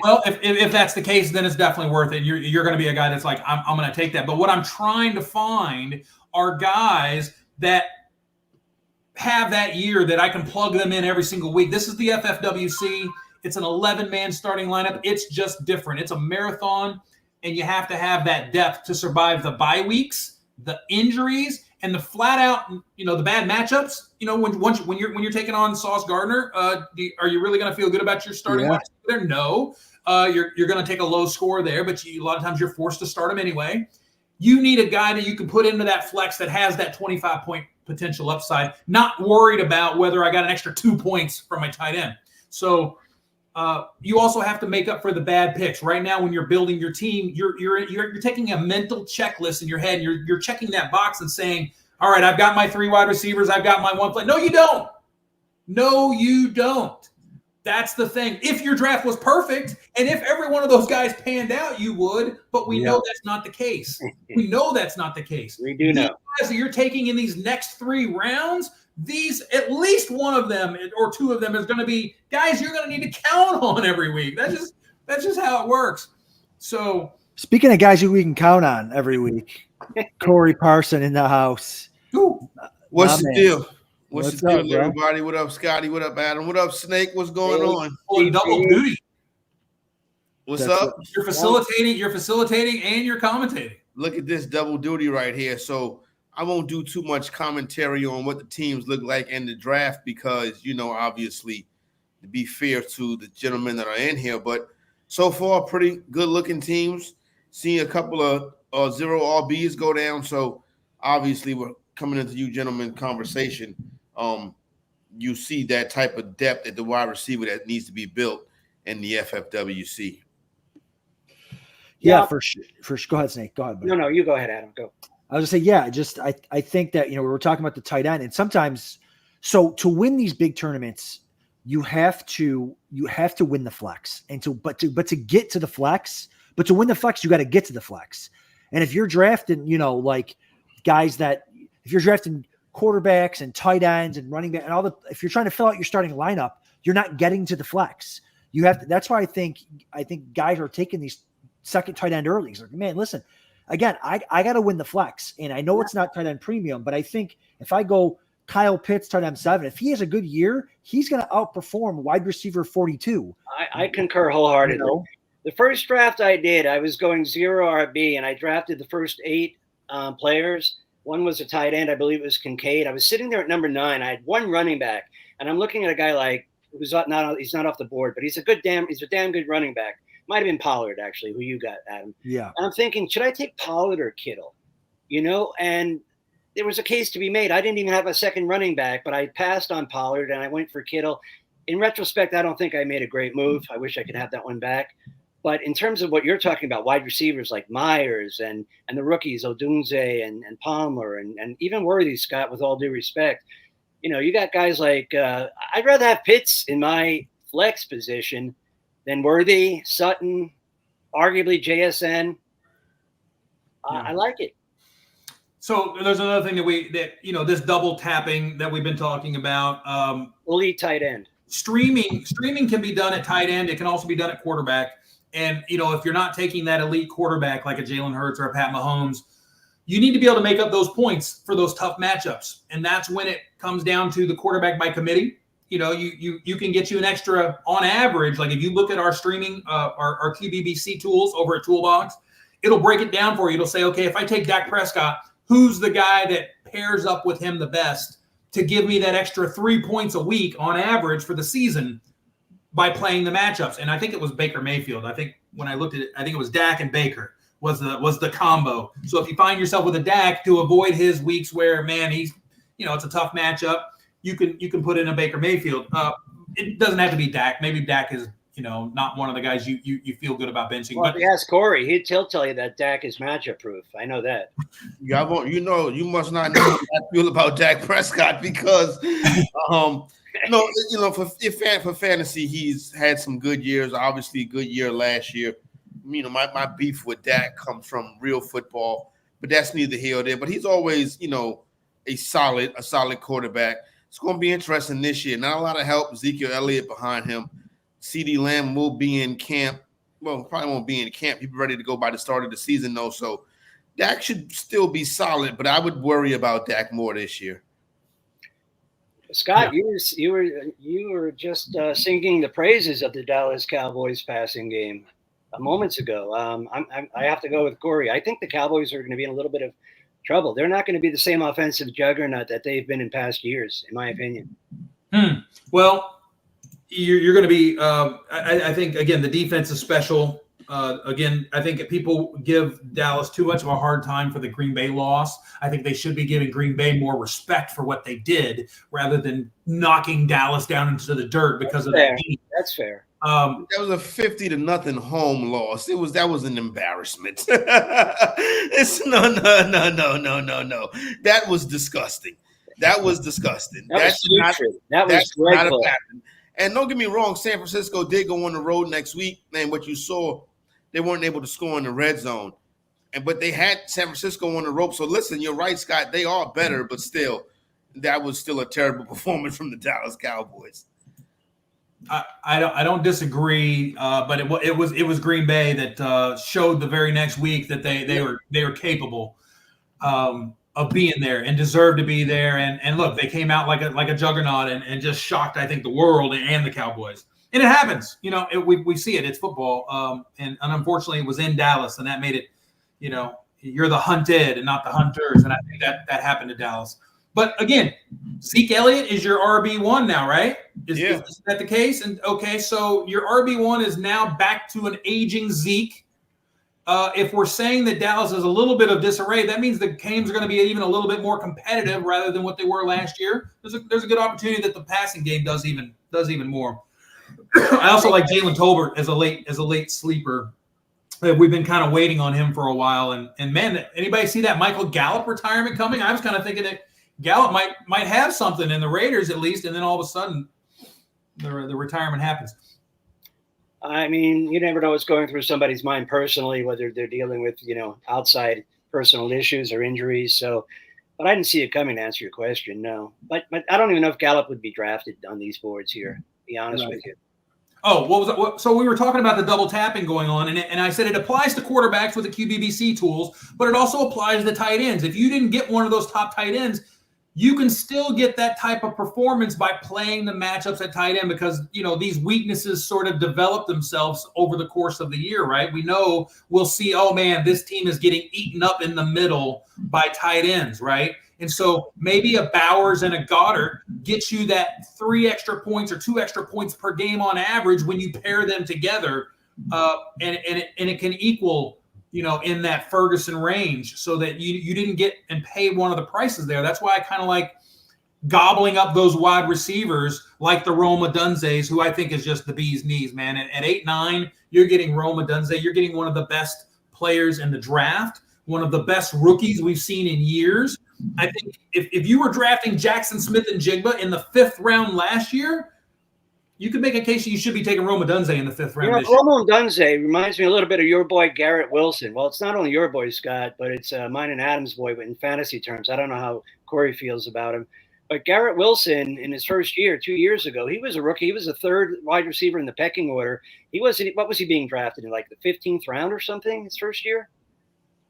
Well, if that's the case, then it's definitely worth it. You're going to be a guy that's like, I'm going to take that. But what I'm trying to find are guys that have that year that I can plug them in every single week. This is the FFWC. It's an 11-man starting lineup. It's just different. It's a marathon, and you have to have that depth to survive the bye weeks, the injuries, and the flat out, the bad matchups. When you're taking on Sauce Gardner, are you really going to feel good about your starting lineup there? No. You're going to take a low score there, but a lot of times you're forced to start him anyway. You need a guy that you can put into that flex that has that 25-point potential upside, not worried about whether I got an extra 2 points from my tight end. So you also have to make up for the bad picks. Right now, when you're building your team, you're taking a mental checklist in your head. And you're checking that box and saying, all right, I've got my 3 wide receivers. I've got my 1 play. No, you don't. No, you don't. That's the thing. If your draft was perfect, and if every one of those guys panned out, you would. But we know that's not the case. We know that's not the case. We do know. These guys that you're taking in these next 3 rounds, at least one of them or 2 of them is going to be guys you're going to need to count on every week. That's just how it works. So, speaking of guys who we can count on every week, Corey Parson in the house. What's the deal? What's the deal, up, bro? everybody? What up, Scotty? What up, Adam? What up, Snake? What's going on? Double duty. What's up? You're facilitating, and you're commentating. Look at this double duty right here. So I won't do too much commentary on what the teams look like in the draft because, obviously, to be fair to the gentlemen that are in here. But so far, pretty good-looking teams. Seeing a couple of 0 RBs go down. So obviously, we're coming into you gentlemen conversation. You see that type of depth at the wide receiver that needs to be built in the FFWC. Yeah, for sure. Go ahead, Snake. Go ahead. Buddy. No, you go ahead, Adam. Go. I was going to say, I think that, we were talking about the tight end, and sometimes, so to win these big tournaments, you have to win the flex, and but to get to the flex, but to win the flex, you got to get to the flex. And if you're drafting, like guys if you're drafting quarterbacks and tight ends and running back and if you're trying to fill out your starting lineup, you're not getting to the flex. You have to, that's why I think guys are taking these second tight end early. It's like, man, listen, again, I got to win the flex, and I know it's not tight end premium, but I think if I go Kyle Pitts, tight end 7, if he has a good year, he's going to outperform wide receiver 42. I concur wholeheartedly. You know? The first draft I did, I was going 0 RB, and I drafted the first 8 players. One was a tight end. I believe it was Kade. I was sitting there at number 9. I had one running back, and I'm looking at a guy like he's not off the board, but he's a damn good running back. Might have been Pollard, actually, who you got, Adam. Yeah. And I'm thinking, should I take Pollard or Kittle? You know, and there was a case to be made. I didn't even have a second running back, but I passed on Pollard and I went for Kittle. In retrospect, I don't think I made a great move. I wish I could have that one back. But in terms of what you're talking about, wide receivers like Myers and the rookies, Odunze and Palmer and even Worthy, Scott, with all due respect, you know, you got guys like I'd rather have Pitts in my flex position than Worthy, Sutton, arguably JSN. I like it. So there's another thing that this double tapping that we've been talking about. Elite tight end. Streaming can be done at tight end. It can also be done at quarterback. And, if you're not taking that elite quarterback like a Jalen Hurts or a Pat Mahomes, you need to be able to make up those points for those tough matchups. And that's when it comes down to the quarterback by committee. You can get you an extra on average. Like if you look at our streaming, our QBBC tools over at Toolbox, it'll break it down for you. It'll say, okay, if I take Dak Prescott, who's the guy that pairs up with him the best to give me that extra 3 points a week on average for the season by playing the matchups? And I think it was Baker Mayfield. I think when I looked at it, I think it was Dak and Baker was the combo. So if you find yourself with a Dak to avoid his weeks where, man, he's, it's a tough matchup, you can put in a Baker Mayfield. It doesn't have to be Dak. Maybe Dak is, not one of the guys you feel good about benching. Well, but if you ask Corey, he'll tell you that Dak is matchup proof. I know that. Yeah, you must not know how I feel about Dak Prescott because, for fantasy, he's had some good years. Obviously, a good year last year. My beef with Dak comes from real football, but that's neither here or there. But he's always, a solid quarterback. It's going to be interesting this year. Not a lot of help. Ezekiel Elliott behind him. CeeDee Lamb will be in camp. Well, probably won't be in camp. He'll be ready to go by the start of the season, though. So Dak should still be solid, but I would worry about Dak more this year. Scott, you were just singing the praises of the Dallas Cowboys passing game moments ago. I have to go with Corey. I think the Cowboys are going to be in a little bit of trouble. They're not going to be the same offensive juggernaut that they've been in past years, in my opinion. Well, you're going to be. I think again the defense is special. Again, I think people give Dallas too much of a hard time for the Green Bay loss. I think they should be giving Green Bay more respect for what they did rather than knocking Dallas down into the dirt because of that game. That's fair. That was a 50-0 home loss. That was an embarrassment. No. That was disgusting. That was not happen. And don't get me wrong, San Francisco did go on the road next week. And what you saw, they weren't able to score in the red zone. But they had San Francisco on the rope. So listen, you're right, Scott. They are better, but still, that was still a terrible performance from the Dallas Cowboys. I don't disagree, but it was Green Bay that showed the very next week that they were capable of being there and deserved to be there. And look, they came out like a juggernaut and just shocked, I think, the world and the Cowboys. And it happens, we see it. It's football, and unfortunately, it was in Dallas, and that made it, you're the hunted and not the hunters, and I think that happened to Dallas. But again, Zeke Elliott is your RB1 now, right? Is that the case? And okay, so your RB1 is now back to an aging Zeke. If we're saying that Dallas is a little bit of disarray, that means the games are going to be even a little bit more competitive rather than what they were last year. There's a good opportunity that the passing game does even more. I also like Jalen Tolbert as a late sleeper. We've been kind of waiting on him for a while, and man, anybody see that Michael Gallup retirement coming? I was kind of thinking that Gallup might have something in the Raiders at least, and then all of a sudden the retirement happens. I mean, you never know what's going through somebody's mind personally, whether they're dealing with, outside personal issues or injuries. So, but I didn't see it coming to answer your question, no. But I don't even know if Gallup would be drafted on these boards here, to be honest with you. Oh, what was it? So we were talking about the double tapping going on, and I said it applies to quarterbacks with the QBBC tools, but it also applies to tight ends. If you didn't get one of those top tight ends, you can still get that type of performance by playing the matchups at tight end because, these weaknesses sort of develop themselves over the course of the year, right? We know we'll see, oh, man, this team is getting eaten up in the middle by tight ends, right? And so maybe a Bowers and a Goddard gets you that 3 extra points or 2 extra points per game on average when you pair them together, and it can equal – in that Ferguson range so that you didn't get and pay one of the prices there. That's why I kind of like gobbling up those wide receivers like the Rome Odunzes, who I think is just the bee's knees, man. At 8-9, you're getting Rome Odunze. You're getting one of the best players in the draft, one of the best rookies we've seen in years. I think if you were drafting Jackson Smith and Jigba in the 5th round last year, you could make a case that you should be taking Rome Odunze in the 5th round. Rome Odunze reminds me a little bit of your boy Garrett Wilson. Well, it's not only your boy, Scott, but it's mine and Adam's boy, but in fantasy terms. I don't know how Corey feels about him. But Garrett Wilson, in his first year, 2 years ago, he was a rookie. He was the 3rd wide receiver in the pecking order. What was he being drafted in, like the 15th round or something his first year?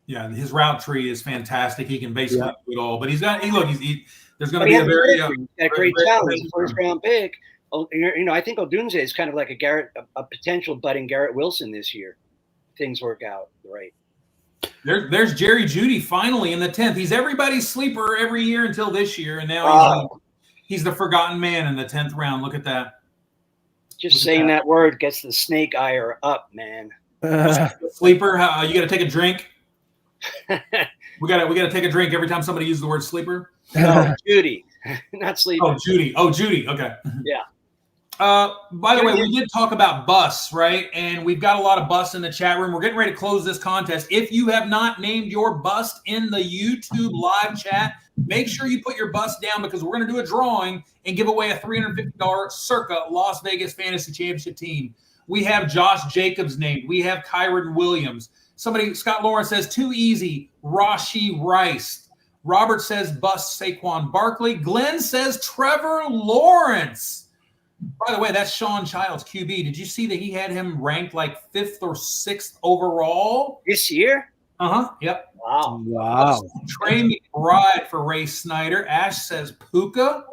Yeah, his route tree is fantastic. He can basically do it all. But there's going to be a very great talent, first round pick. I think Odunze is kind of like a potential budding Garrett Wilson this year. Things work out right. There's Jerry Jeudy finally in the 10th. He's everybody's sleeper every year until this year, and now he's the forgotten man in the 10th round. Look at that. Just saying that word gets the snake ire up, man. Sleeper. You got to take a drink. we got to take a drink every time somebody uses the word sleeper. No, Judy, not sleeper. Oh, Judy. Okay. Yeah. By the way, we did talk about busts, right? And we've got a lot of busts in the chat room. We're getting ready to close this contest. If you have not named your bust in the YouTube live chat, make sure you put your bust down because we're going to do a drawing and give away a $350 Circa Las Vegas Fantasy Championship team. We have Josh Jacobs named. We have Kyron Williams. Scott Lawrence says, too easy, Rashee Rice. Robert says, bust Saquon Barkley. Glenn says, Trevor Lawrence. By the way, that's Sean Child's QB. Did you see that he had him ranked like 5th or 6th overall? This year? Uh-huh. Yep. Wow. Trey McBride for Ray Snyder. Ash says Puka.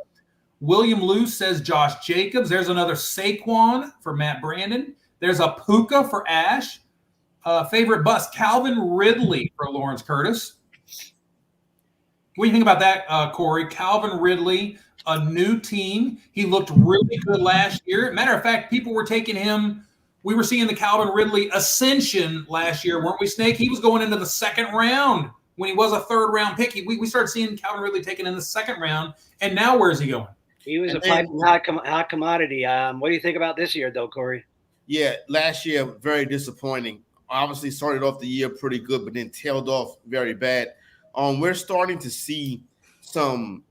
William Lou says Josh Jacobs. There's another Saquon for Matt Brandon. There's a Puka for Ash. Favorite bust, Calvin Ridley for Lawrence Curtis. What do you think about that, Corey? Calvin Ridley, a new team. He looked really good last year. Matter of fact, people were taking him. We were seeing the Calvin Ridley ascension last year, weren't we, Snake? He was going into the 2nd round when he was a 3rd round pick. We started seeing Calvin Ridley taken in the 2nd round, and now where's he going? He was hot commodity. What do you think about this year, though, Corey? Yeah, last year, very disappointing. Obviously started off the year pretty good, but then tailed off very bad. We're starting to see some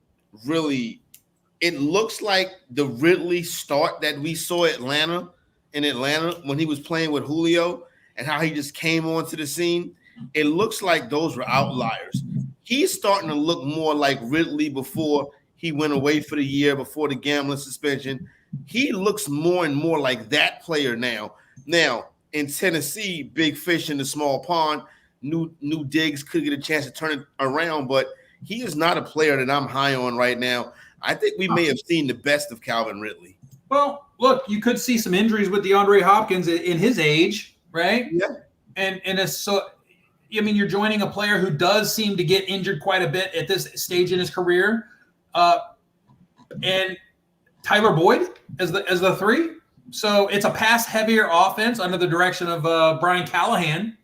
really – it looks like the Ridley start that we saw in Atlanta when he was playing with Julio and how he just came onto the scene. It looks like those were outliers. He's starting to look more like Ridley before he went away for the year, before the gambling suspension. He looks more and more like that player now. Now, in Tennessee, big fish in the small pond. New Diggs could get a chance to turn it around, but he is not a player that I'm high on right now. I think we may have seen the best of Calvin Ridley. Well, look, you could see some injuries with DeAndre Hopkins in his age, right? Yeah. And it's so, I mean, you're joining a player who does seem to get injured quite a bit at this stage in his career. And Tyler Boyd as the 3. So it's a pass-heavier offense under the direction of Brian Callahan.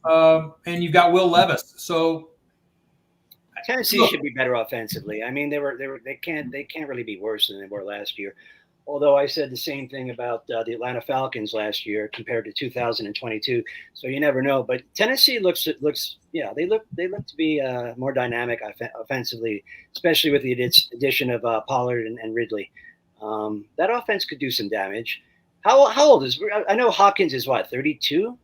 And you've got Will Levis. So Tennessee should be better offensively. I mean, they can't really be worse than they were last year. Although I said the same thing about the Atlanta Falcons last year compared to 2022. So you never know. But Tennessee looks they look to be more dynamic offensively, especially with the addition of Pollard and Ridley. That offense could do some damage. How old is? I know Hopkins is what, 32?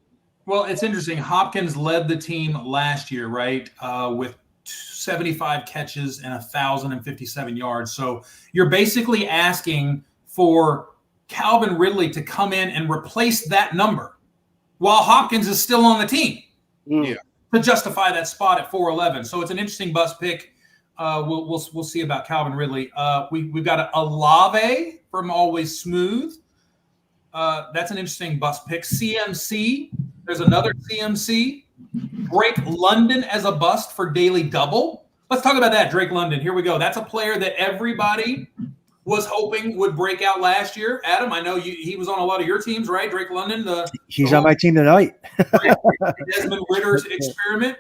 Well, it's interesting. Hopkins led the team last year, right, with 75 catches and 1,057 yards. So you're basically asking for Calvin Ridley to come in and replace that number while Hopkins is still on the team Yeah. to justify that spot at 411. So it's an interesting bust pick. We'll see about Calvin Ridley. We've got a Olave from Always Smooth. That's an interesting bust pick. CMC. There's another CMC. Drake London as a bust for Daily Double. Let's talk about that. Drake London. Here we go. That's a player that everybody was hoping would break out last year. Adam, I know he was on a lot of your teams, right? Drake London. He's on my team tonight. Desmond Ritter's experiment.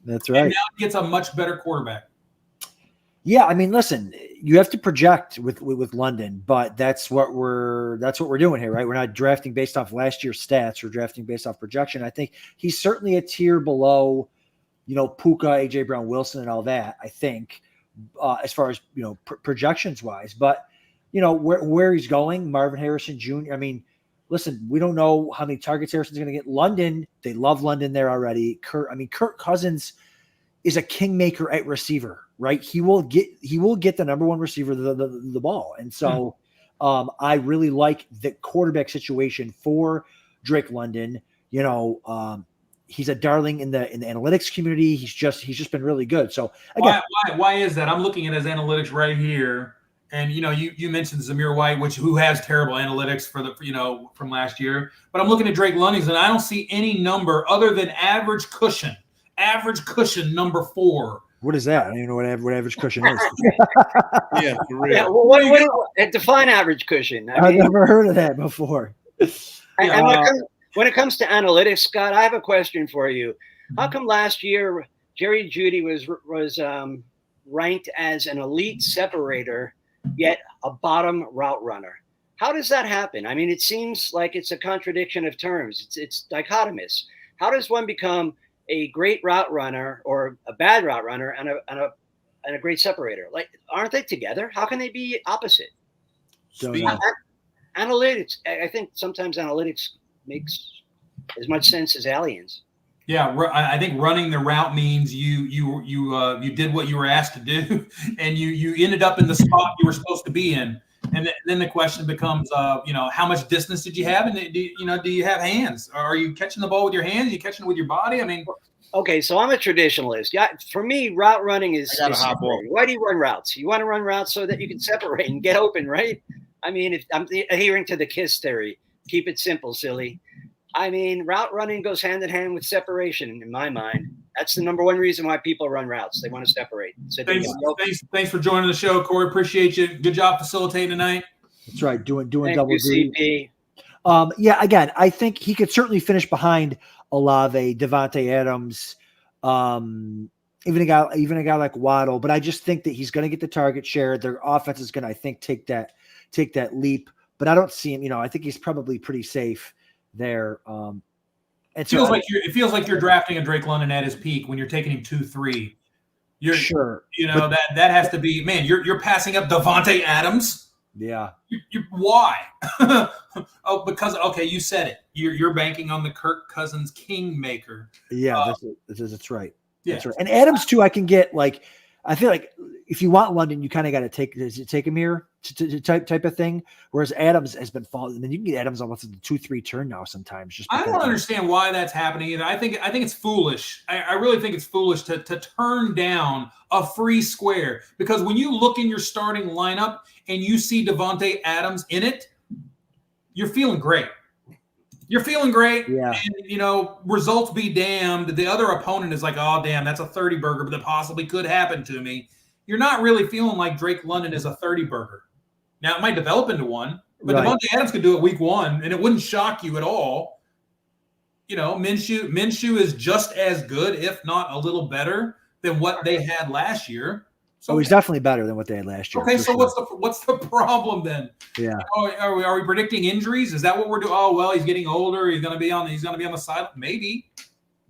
That's right. And now he gets a much better quarterback. Yeah, I mean, listen, you have to project with London, but that's what we're doing here, right? We're not drafting based off last year's stats. We're drafting based off projection. I think he's certainly a tier below, Puka, AJ Brown, Wilson, and all that. I think as far as projections wise, but where he's going, Marvin Harrison Jr. I mean, listen, we don't know how many targets Harrison's going to get. London, they love London there already. Kirk Cousins is a kingmaker at receiver, right? He will get the number one receiver the ball. And so I really like the quarterback situation for Drake London. He's a darling in the analytics community. He's just been really good. So again, why is that? I'm looking at his analytics right here. And you mentioned Zamir White, who has terrible analytics from last year. But I'm looking at Drake London's, and I don't see any number other than average cushion. Average cushion number 4. What is that? I don't even know what average cushion is. Yeah, for real. Yeah, well, define average cushion. I've never heard of that before. When it comes to analytics, Scott, I have a question for you. How come last year Jerry Jeudy was ranked as an elite separator, yet a bottom route runner? How does that happen? I mean, it seems like it's a contradiction of terms. It's dichotomous. How does one become a great route runner or a bad route runner and a great separator? Like, aren't they together? How can they be opposite? Analytics. I think sometimes analytics makes as much sense as aliens. Yeah, I think running the route means you did what you were asked to do, and you ended up in the spot you were supposed to be in. And then the question becomes, how much distance did you have, and do you have hands? Are you catching the ball with your hands? Are you catching it with your body? I mean, okay, so I'm a traditionalist. Yeah, for me, route running is why do you run routes? You want to run routes so that you can separate and get open, right? I mean, if I'm adhering to the KISS theory, keep it simple, silly. I mean, route running goes hand in hand with separation in my mind. That's the number one reason why people run routes. They want to separate. So thanks for joining the show, Corey. Appreciate you. Good job facilitating tonight. That's right. Doing Thank double you, duty. Yeah, again, I think he could certainly finish behind Olave, Devontae Adams, even a guy like Waddle. But I just think that he's going to get the target share. Their offense is going to, I think, take that leap. But I don't see him. I think he's probably pretty safe there. It feels like you're drafting a Drake London at his peak when you're taking him 2-3. You're sure. That has to be, man. You're passing up Devontae Adams. Yeah. Why? Because you said it. You're banking on the Kirk Cousins kingmaker. Yeah, that's right. Yeah. That's right. And Adams too. I can get I feel like if you want London, you kind of got to take him here to type of thing. Whereas Adams has been falling, and then you can get Adams on what's the 2-3 turn now sometimes. I don't understand why that's happening either. I think it's foolish. I really think it's foolish to turn down a free square, because when you look in your starting lineup and you see Devontae Adams in it, you're feeling great. You're feeling great. Yeah. And, results be damned. The other opponent is like, oh, damn, that's a 30 burger, but that possibly could happen to me. You're not really feeling like Drake London is a 30 burger. Now, it might develop into one, but right. Devontae Adams could do it week 1, and it wouldn't shock you at all. Minshew is just as good, if not a little better, than what they had last year. So he's definitely better than what they had last year. Okay, so sure. What's the problem then? Yeah. Are we predicting injuries? Is that what we're doing? Oh well, he's getting older. He's gonna be on the side. Maybe.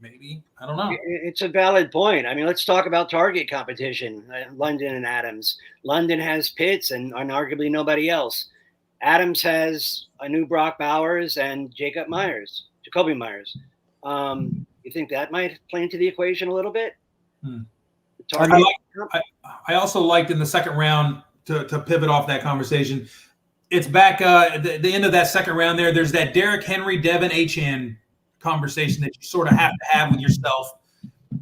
I don't know. It's a valid point. I mean, let's talk about target competition. London and Adams. London has Pitts and arguably nobody else. Adams has a new Brock Bowers and Jacoby Myers. You think that might play into the equation a little bit? I also liked in the second round, to pivot off that conversation, it's back at the end of that second round there. There's that Derrick Henry, Devin Achane conversation that you sort of have to have with yourself.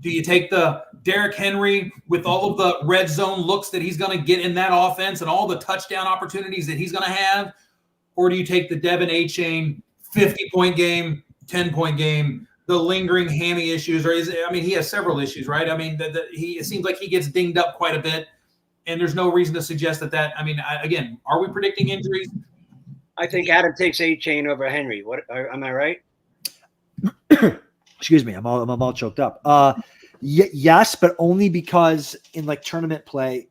Do you take the Derrick Henry with all of the red zone looks that he's going to get in that offense and all the touchdown opportunities that he's going to have? Or do you take the Devin Achane 50-point game, 10-point game, the lingering hammy issues? Or he has several issues, right? I mean, it seems like he gets dinged up quite a bit. And there's no reason to suggest that. Again, are we predicting injuries? I think Adam takes Achane over Henry. What am I right? Excuse me, I'm all choked up. Yes, but only because in like tournament play,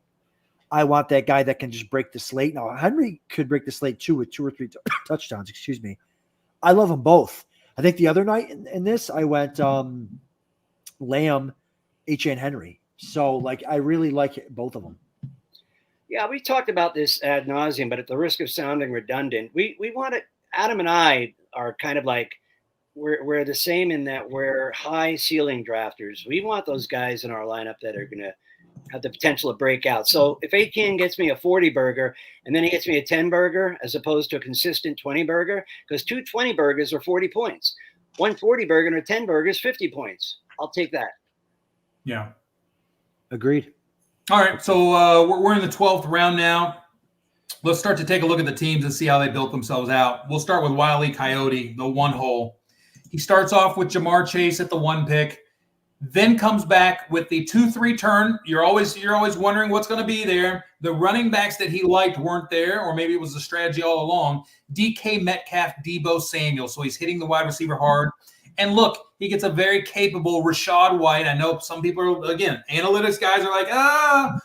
I want that guy that can just break the slate. Now Henry could break the slate too with 2 or 3 touchdowns. Excuse me. I love them both. I think the other night in this, I went Lamb, Achane, Henry. So like I really like both of them. Yeah, we talked about this ad nauseum, but at the risk of sounding redundant, we want to. Adam and I are kind of like we're the same in that we're high ceiling drafters. We want those guys in our lineup that are going to have the potential to break out. So if Atkins gets me a 40 burger and then he gets me a 10 burger as opposed to a consistent 20 burger, because 2 20 burgers are 40 points, 1 40 burger and a 10 burger is 50 points. I'll take that. Yeah, agreed. All right, so we're in the 12th round now. Let's start to take a look at the teams and see how they built themselves out. We'll start with Wile E. Coyote, the 1 hole. He starts off with Jamar Chase at the 1 pick, then comes back with the 2-3 turn. You're always wondering what's going to be there. The running backs that he liked weren't there, or maybe it was the strategy all along. DK Metcalf, Deebo Samuel. So he's hitting the wide receiver hard. And look, he gets a very capable Rachaad White. I know some people are, again, analytics guys are like, I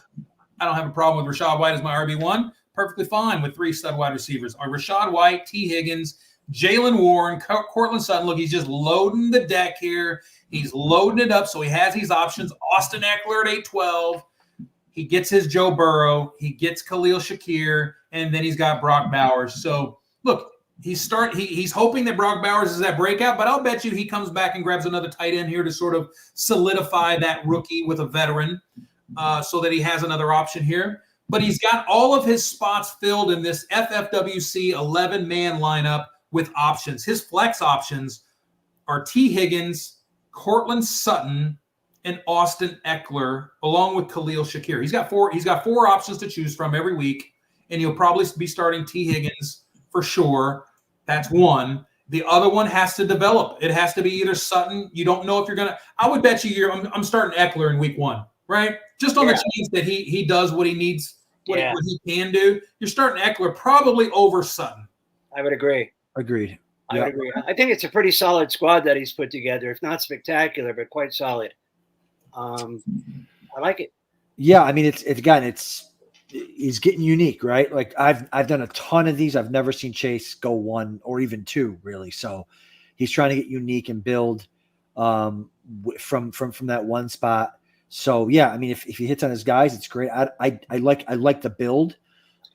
don't have a problem with Rachaad White as my RB1. Perfectly fine with 3 stud wide receivers. Rachaad White, T. Higgins, Jalen Warren, Cortland Sutton. Look, he's just loading the deck here. He's loading it up, so he has these options. Austin Eckler at 8-12. He gets his Joe Burrow. He gets Khalil Shakir, and then he's got Brock Bowers. So, look, he's hoping that Brock Bowers is that breakout, but I'll bet you he comes back and grabs another tight end here to sort of solidify that rookie with a veteran so that he has another option here. But he's got all of his spots filled in this FFWC 11-man lineup with options. His flex options are T. Higgins, Cortland Sutton, and Austin Eckler, along with Khalil Shakir. He's got four options to choose from every week, and you'll probably be starting T. Higgins for sure. That's one. The other one has to develop. It has to be either Sutton. You don't know if you're gonna. I would bet you I'm starting Eckler in week 1, right? Just on the chance that he does what he needs, what he can do. You're starting Eckler probably over Sutton. I would agree. Agreed. I would agree. I think it's a pretty solid squad that he's put together. If not spectacular, but quite solid. I like it. Yeah, I mean he's getting unique, right? Like I've done a ton of these. I've never seen Chase go 1 or even 2 really. So he's trying to get unique and build from that one spot. So yeah, I mean if he hits on his guys, it's great. I like the build.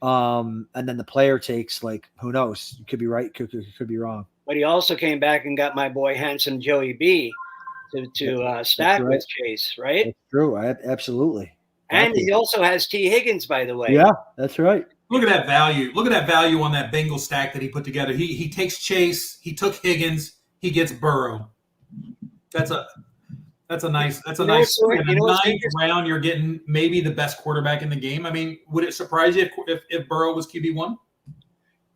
And then the player takes, like, who knows? You could be right, could be wrong. But he also came back and got my boy handsome Joey B to stack with Chase, right? That's true. Absolutely. And he also has T. Higgins, by the way. Yeah, that's right. Look at that value. Look at that value on that Bengal stack that he put together. He takes Chase. He took Higgins. He gets Burrow. That's a nice ninth round. You're getting maybe the best quarterback in the game. I mean, would it surprise you if Burrow was QB1?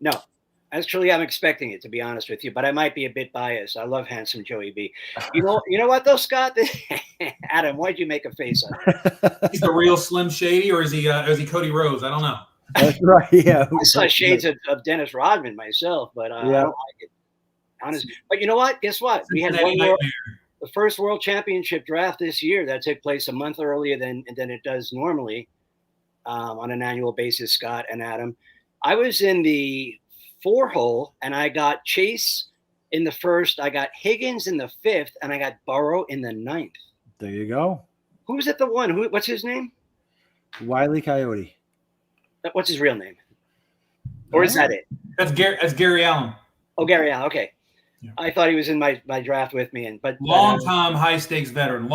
No, actually, I'm expecting it, to be honest with you. But I might be a bit biased. I love handsome Joey B. You know what though, Scott? Adam, why'd you make a face on it? He's the real Slim Shady, or is he Cody Rose? I don't know. That's right. Yeah, I saw shades of Dennis Rodman myself, but I don't like it. Honestly, but you know what? Guess what? We had the first World Championship draft this year that took place a month earlier than it does normally on an annual basis, Scott and Adam. I was in the 4 hole, and I got Chase in the 1st, I got Higgins in the 5th, and I got Burrow in the 9th. There you go. Who's at the 1? What's his name? Wile E. Coyote. What's his real name? Or is that it? That's Gary Allen. Oh, Gary Allen. Okay. Yeah. I thought he was in my draft with me, but long-time high-stakes veteran,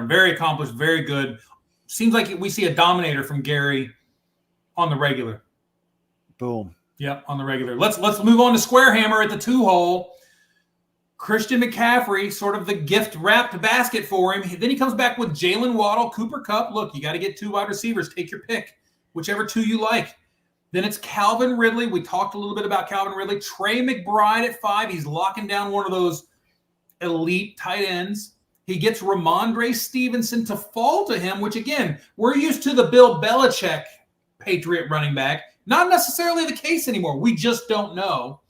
very accomplished, very good. Seems like we see a dominator from Gary on the regular. Boom. Yep, on the regular. Let's move on to Square Hammer at the 2-hole. Christian McCaffrey, sort of the gift-wrapped basket for him. Then he comes back with Jalen Waddle, Cooper Kupp. Look, you got to get 2 wide receivers. Take your pick, whichever 2 you like. Then it's Calvin Ridley. We talked a little bit about Calvin Ridley. Trey McBride at 5. He's locking down one of those elite tight ends. He gets Ramondre Stevenson to fall to him, which, again, we're used to the Bill Belichick Patriot running back. Not necessarily the case anymore. We just don't know.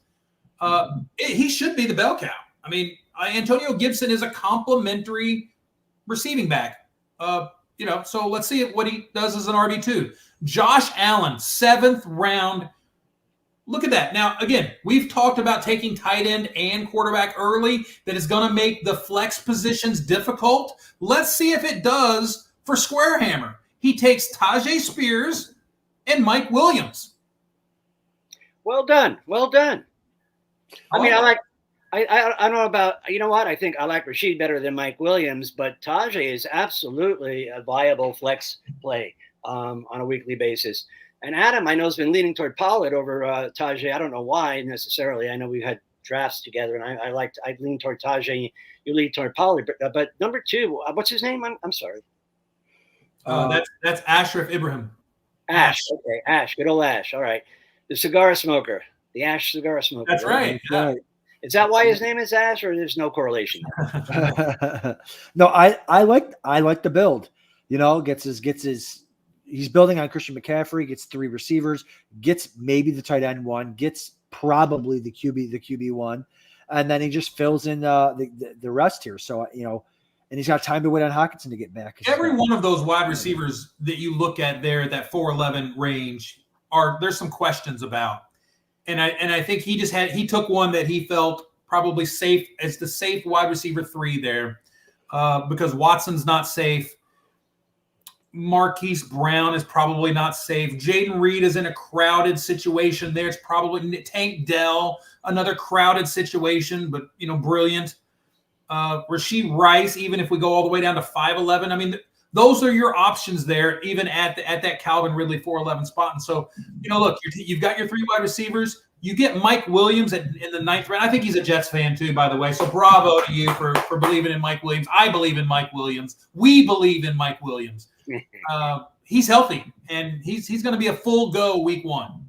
He should be the bell cow. I mean, Antonio Gibson is a complimentary receiving back. So let's see what he does as an RB2. Josh Allen, 7th round. Look at that. Now, again, we've talked about taking tight end and quarterback early. That is going to make the flex positions difficult. Let's see if it does for Square Hammer. He takes Tajay Spears and Mike Williams. Well done. Well done. I mean, I don't know about, you know what? I think I like Rashid better than Mike Williams, but Tajay is absolutely a viable flex play on a weekly basis. And Adam, I know, has been leaning toward Pollard over Tajay. I don't know why necessarily. I know we've had drafts together, and I lean toward Tajay. You lean toward Pollard. But number 2, what's his name? I'm sorry. That's Ashraf Ibrahim. Ash. Okay, Ash. Good old Ash. All right. The cigar smoker. The Ash cigar smoker. That's right. Yeah. Is that why his name is Ash, or there's no correlation? No, I like the build. You know, gets his. He's building on Christian McCaffrey. Gets 3 receivers. Gets maybe the tight end 1. Gets probably the QB 1, and then he just fills in the rest here. So and he's got time to wait on Hockenson to get back. Every one of those wide receivers that you look at there, that 4.11 range, there's some questions about. And I think he took one that he felt probably safe as the safe wide receiver 3 there, because Watson's not safe. Marquise Brown is probably not safe. Jaden Reed is in a crowded situation there. It's probably Tank Dell, another crowded situation, but brilliant. Rashid Rice, even if we go all the way down to 5'11", I mean, those are your options there, even at that Calvin Ridley 4.11 spot. And so, look, you've got your 3 wide receivers. You get Mike Williams in the 9th round. I think he's a Jets fan too, by the way. So bravo to you for believing in Mike Williams. I believe in Mike Williams. We believe in Mike Williams. He's healthy, and he's going to be a full go week 1.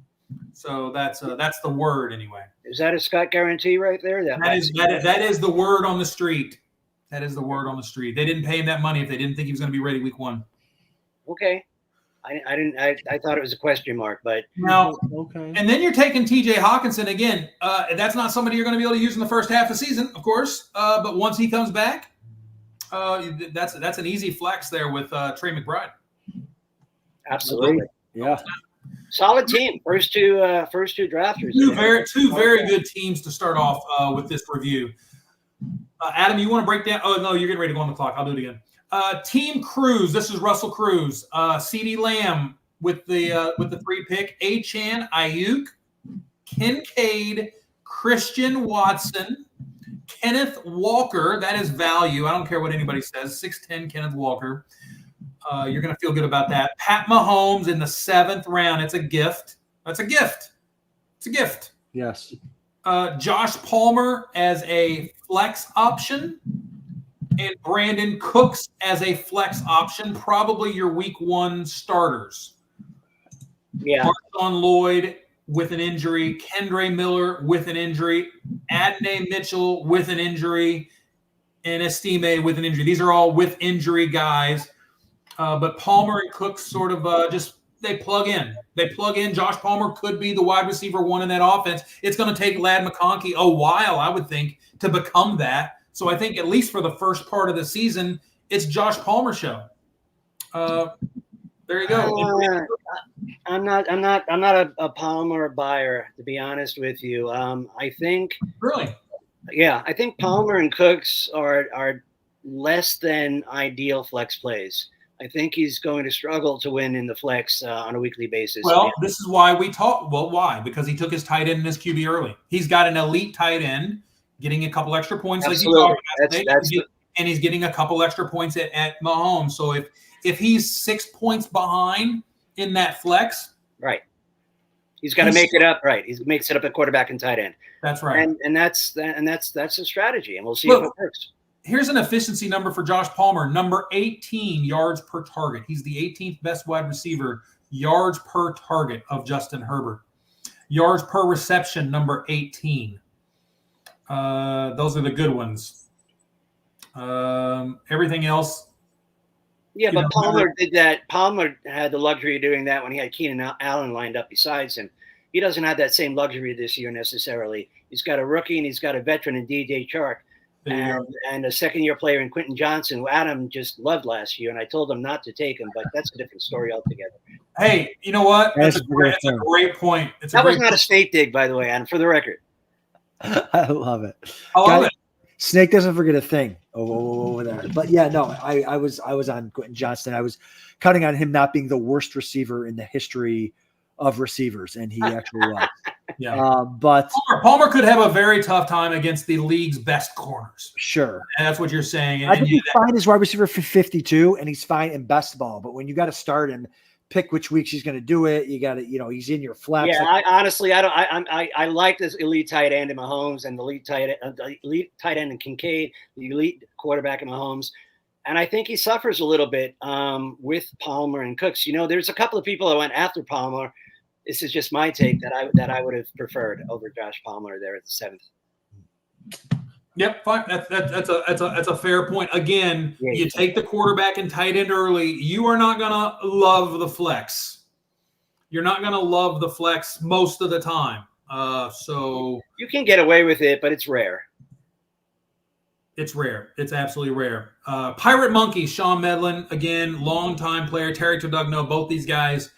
So that's the word anyway. Is that a Scott guarantee right there? That is the word on the street. That is the word on the street. They didn't pay him that money if they didn't think he was going to be ready week 1. Okay. I didn't. I thought it was a question mark, but now, okay. And then you're taking T.J. Hockenson again. That's not somebody you're going to be able to use in the first half of the season, of course. But once he comes back, that's an easy flex there with Trey McBride. Absolutely, yeah. Solid team. First two drafters. Two very good teams to start off with this review. Adam, you want to break down? Oh no, you're getting ready to go on the clock. I'll do it again. Team Cruz. This is Russell Cruz. CeeDee Lamb with the 3 pick. Achane, Ayuk, Kincaid, Christian Watson, Kenneth Walker. That is value. I don't care what anybody says. 6'10", Kenneth Walker. You're going to feel good about that. Pat Mahomes in the 7th round. It's a gift. That's a gift. It's a gift. Yes. Josh Palmer as a flex option. And Brandon Cooks as a flex option, probably your week 1 starters. Yeah. Marshawn Lloyd with an injury, Kendre Miller with an injury, Adonai Mitchell with an injury, and Estime with an injury. These are all with injury guys. But Palmer and Cooks sort of they plug in. They plug in. Josh Palmer could be the wide receiver 1 in that offense. It's going to take Ladd McConkey a while, I would think, to become that. So I think at least for the first part of the season, it's Josh Palmer show. There you go. I'm not a Palmer buyer, to be honest with you. I think really, yeah, I think Palmer and Cooks are less than ideal flex plays. I think he's going to struggle to win in the flex on a weekly basis. Well, this is why we talk. Well, why? Because he took his tight end and his QB early. He's got an elite tight end. Getting a couple extra points, absolutely. Like you talked about, and he's getting a couple extra points at Mahomes. So if he's 6 points behind in that flex, right, He's got to make it up, right? He makes it up at quarterback and tight end. That's right. And that's a strategy, and we'll see Look, if it works. Here's an efficiency number for Josh Palmer, number 18 yards per target. He's the 18th best wide receiver, yards per target of Justin Herbert. Yards per reception, number 18. Those are the good ones. Everything else. Yeah, but Palmer did that. Palmer had the luxury of doing that when he had Keenan Allen lined up besides him. He doesn't have that same luxury this year necessarily. He's got a rookie and he's got a veteran in DJ Chark and a second-year player in Quentin Johnson, who Adam just loved last year, and I told him not to take him, but that's a different story altogether. Hey, you know what? That's a great point. That was not a snake dig, by the way, Adam, for the record. I love it. I love it. Snake doesn't forget a thing over there. But yeah, no, I was on Quentin Johnston. I was counting on him not being the worst receiver in the history of receivers, and he actually was. Yeah. But Palmer could have a very tough time against the league's best corners. Sure. And that's what you're saying. I think he's fine as wide receiver for 52, and he's fine in best ball. But when you got to start and pick which weeks he's going to do it, you got to, he's in your flex. Yeah, I like this elite tight end in Mahomes and the elite tight end in Kincaid, the elite quarterback in Mahomes. And I think he suffers a little bit with Palmer and Cooks. There's a couple of people that went after Palmer. This is just my take that I would have preferred over Josh Palmer there at the 7th. Yep, fine. That's a fair point. Again, you take the quarterback and tight end early. You are not gonna love the flex. You're not gonna love the flex most of the time. So you can get away with it, but it's rare. It's rare. It's absolutely rare. Pirate Monkey, Sean Medlin, again, longtime player. Terry Todugno, both these guys.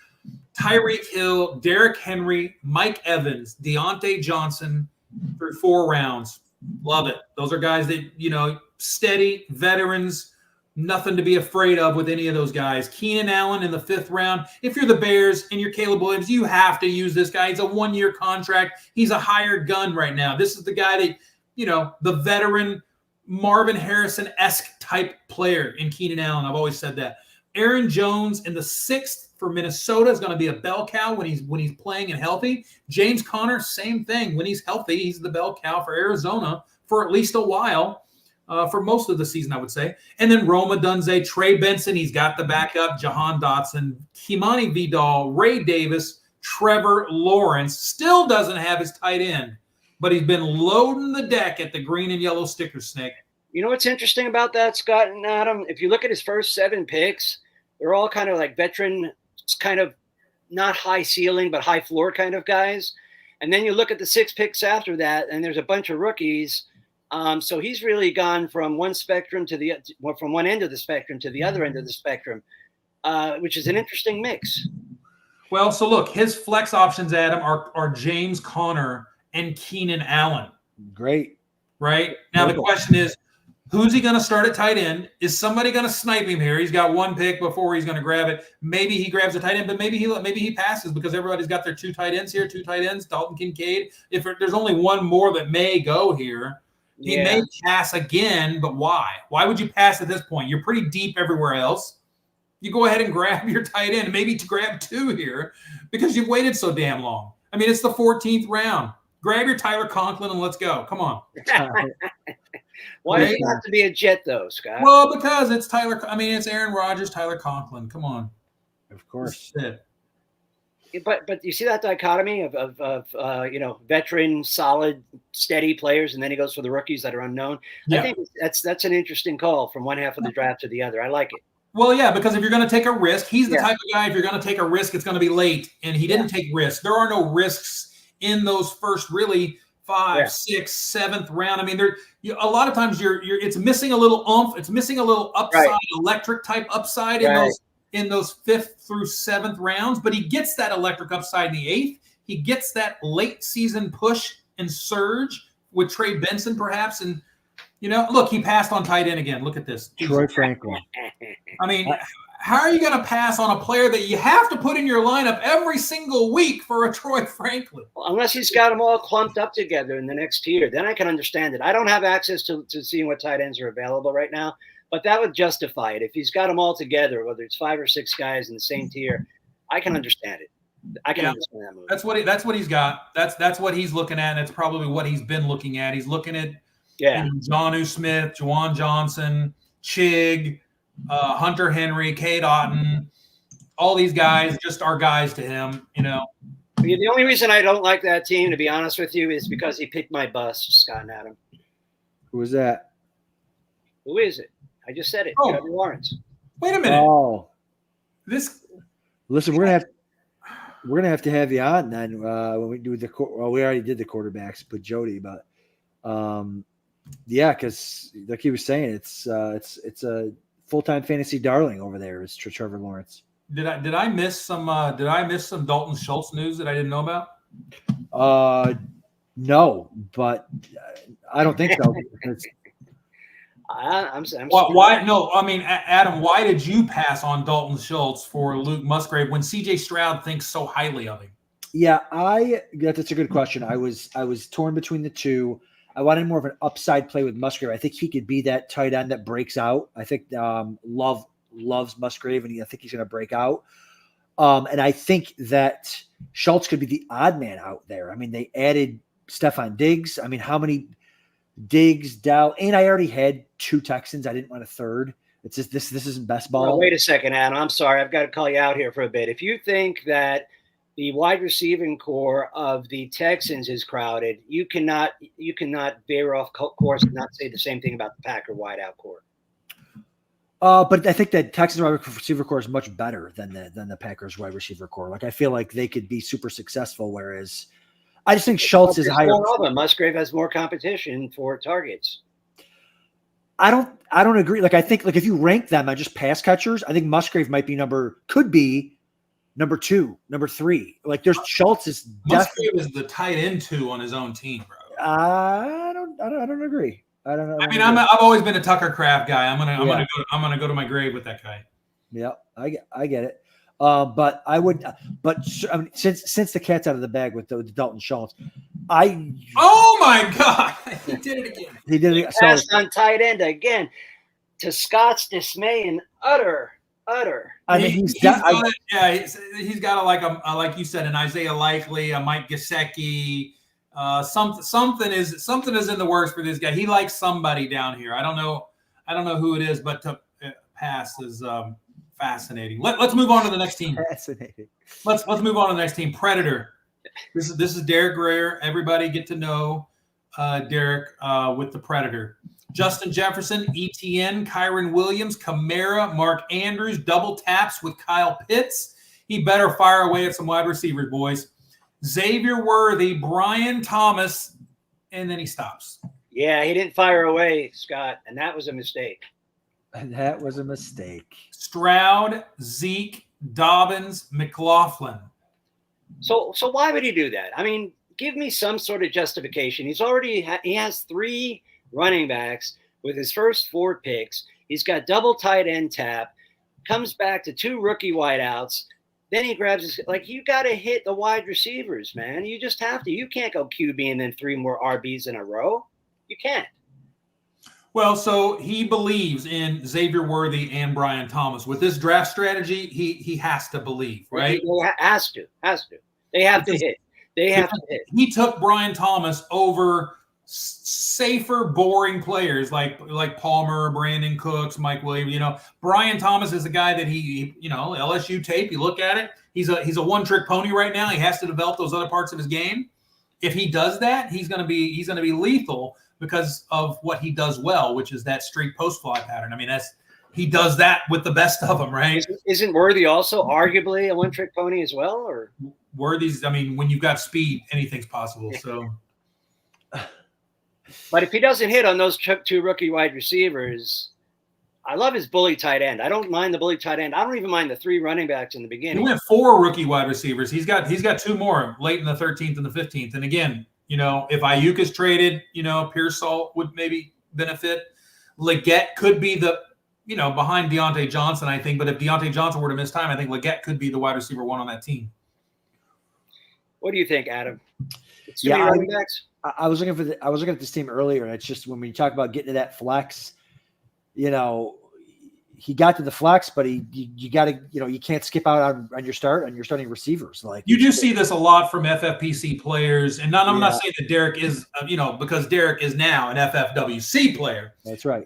Tyreek Hill, Derrick Henry, Mike Evans, Deontay Johnson through 4 rounds. Love it. Those are guys that, steady veterans, nothing to be afraid of with any of those guys. Keenan Allen in the 5th round. If you're the Bears and you're Caleb Williams, you have to use this guy. He's a 1-year contract. He's a hired gun right now. This is the guy that, the veteran Marvin Harrison-esque type player in Keenan Allen. I've always said that. Aaron Jones in the 6th for Minnesota is going to be a bell cow when he's playing and healthy. James Conner, same thing. When he's healthy, he's the bell cow for Arizona for at least a while, for most of the season, I would say. And then Roma Dunze, Trey Benson, he's got the backup, Jahan Dotson, Kimani Vidal, Ray Davis, Trevor Lawrence. Still doesn't have his tight end, but he's been loading the deck at the green and yellow sticker, Snake. You know what's interesting about that, Scott and Adam? If you look at his first 7 picks, they're all kind of like veteran, kind of not high ceiling, but high floor kind of guys. And then you look at the 6 picks after that, and there's a bunch of rookies. So he's really gone from one spectrum from one end of the spectrum to the other end of the spectrum, which is an interesting mix. Well, so look, his flex options, Adam, are James Conner and Keenan Allen. Great. Right? Now the question is, who's he going to start at tight end? Is somebody going to snipe him here? He's got 1 pick before he's going to grab it. Maybe he grabs a tight end, but maybe he passes because everybody's got their 2 tight ends here, 2 tight ends, Dalton Kincaid. If there's only one more that may go here, he may pass again, but why? Why would you pass at this point? You're pretty deep everywhere else. You go ahead and grab your tight end, maybe to grab 2 here because you've waited so damn long. I mean, it's the 14th round. Grab your Tyler Conklin and let's go. Come on. Why does it have to be a Jet, though, Scott? Well, because it's it's Aaron Rodgers, Tyler Conklin. Come on. Of course. But you see that dichotomy of veteran, solid, steady players, and then he goes for the rookies that are unknown. Yeah. I think that's an interesting call from one half of the draft to the other. I like it. Well, yeah, because if you're going to take a risk, he's the type of guy, if you're going to take a risk, it's going to be late, and he didn't take risks. There are no risks in those first really 5, 6, 7th round. I mean, a lot of times it's missing a little oomph. It's missing a little upside, electric type upside in those 5th through 7th rounds. But he gets that electric upside in the 8th. He gets that late season push and surge with Trey Benson, perhaps. And look, he passed on tight end again. Look at this, Troy Franklin. I mean, how are you going to pass on a player that you have to put in your lineup every single week for a Troy Franklin? Well, unless he's got them all clumped up together in the next tier, then I can understand it. I don't have access to seeing what tight ends are available right now, but that would justify it. If he's got them all together, whether it's 5 or 6 guys in the same tier, I can understand it. I can understand that move. That's what he's got. That's what he's looking at, and it's probably what he's been looking at. He's looking at Jonnu Smith, Juwan Johnson, Chig, Hunter Henry, Cade Otton. All these guys just are guys to him, The only reason I don't like that team, to be honest with you, is because he picked my bust, Scott and Adam. Who was that? Who is it? I just said it. Trevor Lawrence. Wait a minute. Oh, listen, we're gonna have to have you on then when we do we already did the quarterbacks, but Jody, but because like he was saying, it's a full-time fantasy darling over there. Is Trevor Lawrence? Did I miss some Dalton Schultz news that I didn't know about? No, but I don't think so. Why? No, I mean, Adam, why did you pass on Dalton Schultz for Luke Musgrave when C.J. Stroud thinks so highly of him? Yeah, that's a good question. I was torn between the two. I wanted more of an upside play with Musgrave. I think he could be that tight end that breaks out. I think Love loves Musgrave, and I think he's going to break out. And I think that Schultz could be the odd man out there. I mean, they added Stephon Diggs. I mean, how many Diggs, Dow, and I already had 2 Texans. I didn't want a third. It's just this isn't best ball. No, wait a second, Adam. I'm sorry. I've got to call you out here for a bit. If you think that the wide receiving core of the Texans is crowded, you cannot veer off course and not say the same thing about the Packer wideout core. But I think that Texans wide receiver core is much better than the Packers wide receiver core. Like I feel like they could be super successful, whereas I just think Schultz is higher. Musgrave has more competition for targets. I don't agree. Like I think if you rank them on just pass catchers, I think Musgrave could be number 2, number 3. Like there's Schultz is Musgrave is the tight end 2 on his own team, bro. I don't agree. I don't know. I mean, I've always been a Tucker Kraft guy. I'm gonna go to my grave with that guy. Yeah, I get it. But I mean, since the cat's out of the bag with the Dalton Schultz, oh my God, he did it again. He did it. Passed on tight end again, to Scott's dismay and utter. I mean, he's got like you said, an Isaiah Likely, a Mike Gesicki. Something is in the works for this guy. He likes somebody down here. I don't know who it is, but to pass is fascinating. Let's move on to the next team. Fascinating. Let's move on to the next team. Predator. This is Derek Greer. Everybody get to know Derek with the Predator. Justin Jefferson, ETN, Kyron Williams, Kamara, Mark Andrews, double taps with Kyle Pitts. He better fire away at some wide receivers, boys. Xavier Worthy, Brian Thomas, and then he stops. Yeah, he didn't fire away, Scott, and that was a mistake. Stroud, Zeke, Dobbins, McLaughlin. So why would he do that? I mean, give me some sort of justification. He has 3 running backs with his first 4 picks. He's got double tight end tap, comes back to 2 rookie wideouts. Then he grabs his, you got to hit the wide receivers, man. You just have to. You can't go QB and then 3 more RBs in a row. You can't. Well, so he believes in Xavier Worthy and Brian Thomas. With this draft strategy, he has to believe, right? He has to. They have to hit. He took Brian Thomas over safer, boring players like Palmer, Brandon Cooks, Mike Williams. Brian Thomas is a guy that he LSU tape. You look at it. He's a one-trick pony right now. He has to develop those other parts of his game. If he does that, he's going to be lethal because of what he does well, which is that straight post fly pattern. I mean, he does that with the best of them, right? Isn't Worthy also arguably a one-trick pony as well? Or Worthy's, I mean, when you've got speed, anything's possible. So. But if he doesn't hit on those 2 rookie wide receivers, I love his bully tight end. I don't mind the bully tight end. I don't even mind the 3 running backs in the beginning. He went 4 rookie wide receivers. He's got 2 more late in the 13th and the 15th. And again, if Ayuk is traded, Pearsall would maybe benefit. Leggett could be the, behind Deontay Johnson, I think. But if Deontay Johnson were to miss time, I think Leggett could be the wide receiver 1 on that team. What do you think, Adam? It's too many running backs? I was looking at this team earlier, and it's just when we talk about getting to that flex, he he got to the flex, but you got to, you can't skip out on your starting receivers. Like you do see this a lot from FFPC players, and I'm not saying that Derek is, because Derek is now an FFWC player. That's right.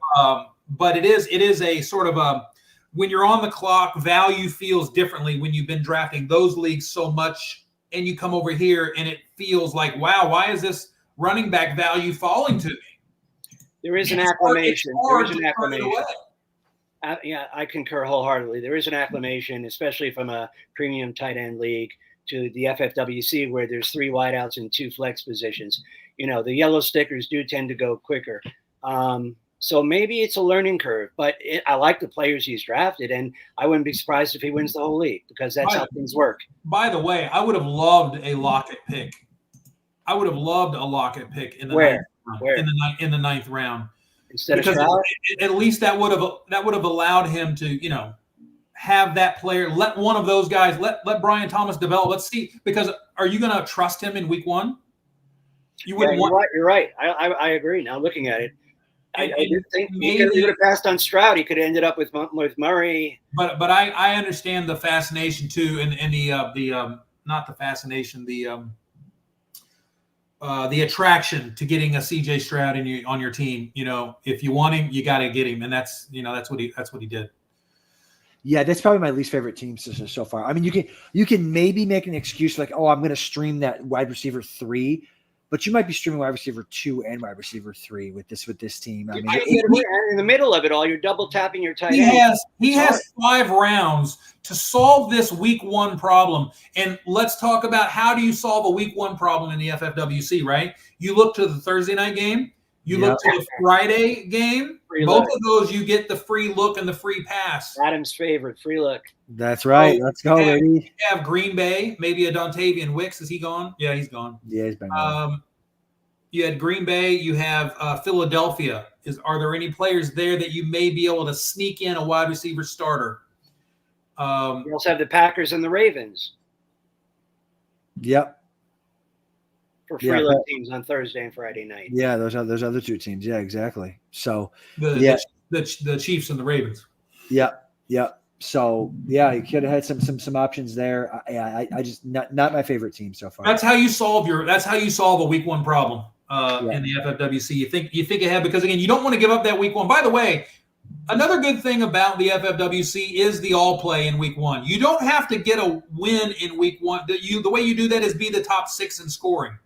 But it is a sort of a, when you're on the clock, value feels differently when you've been drafting those leagues so much, and you come over here and it feels like, wow, why is this running back value falling to me? There is an acclamation. There is an acclamation. I concur wholeheartedly. There is an acclamation, especially from a premium tight end league to the FFWC, where there's 3 wideouts and 2 flex positions. The yellow stickers do tend to go quicker. So maybe it's a learning curve, but I like the players he's drafted, and I wouldn't be surprised if he wins the whole league, because that's how things work. By the way, I would have loved a Lockett pick. In the in the 9th round. Instead because of Stroud? At least that would have allowed him to, have that player, let one of those guys, let Brian Thomas develop. Let's see, because are you going to trust him in week 1? You wouldn't want. You're right. I agree. Now looking at it, I do think he could have passed on Stroud. He could have ended up with Murray. But I understand the fascination too, and the not the fascination, the attraction to getting a CJ Stroud on your team. If you want him, you got to get him, and that's what he did. Yeah, that's probably my least favorite team so far. I mean, you can maybe make an excuse like, oh, I'm going to stream that wide receiver 3, but you might be streaming wide receiver 2 and wide receiver 3 with this team. I mean, in the middle of it all, you're double tapping your tight end. He has 5 rounds to solve this week 1 problem. And let's talk about, how do you solve a week 1 problem in the FFWC, right? You look to the Thursday night game. You look to the Friday game. Both of those, you get the free look and the free pass. Adam's favorite, free look. That's right. Let's go, baby. You have Green Bay, maybe a Dontavian Wicks. Is he gone? Yeah, he's gone. Yeah, he's been gone. You had Green Bay. You have Philadelphia. Are there any players there that you may be able to sneak in a wide receiver starter? You also have the Packers and the Ravens. Yep. For free look teams on Thursday and Friday night. Yeah, those other 2 teams. Yeah, exactly. So the Chiefs and the Ravens. Yep. So you could have had some options there. I just not my favorite team so far. That's how you solve a week 1 problem in the FFWC. You think ahead, because again, you don't want to give up that week 1. By the way, another good thing about the FFWC is the all play in week 1. You don't have to get a win in week 1. The way you do that is be the top 6 in scoring.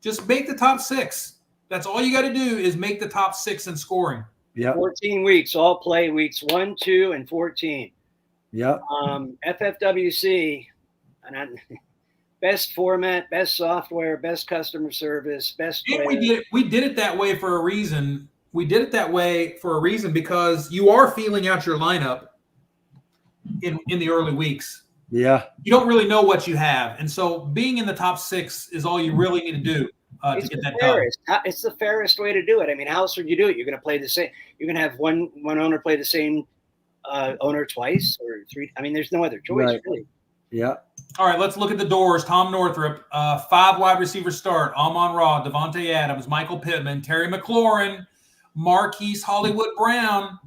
Just make the top 6. That's all you got to do, is make the top 6 in scoring. Yeah. 14 weeks, all play weeks 1, 2, and 14. Yep. FFWC, best format, best software, best customer service, best. And we did it that way for a reason. Because you are feeling out your lineup in the early weeks. Yeah. You don't really know what you have, and so being in the top 6 is all you really need to do to get that done. It's the fairest way to do it. I mean, how else would you do it? You're going to play the same. You're going to have one owner play the same owner twice or 3. I mean, there's no other choice, really. Yeah. All right, let's look at the doors. Tom Northrup, 5 wide receivers start: Amon-Ra, Devontae Adams, Michael Pittman, Terry McLaurin, Marquise Hollywood Brown.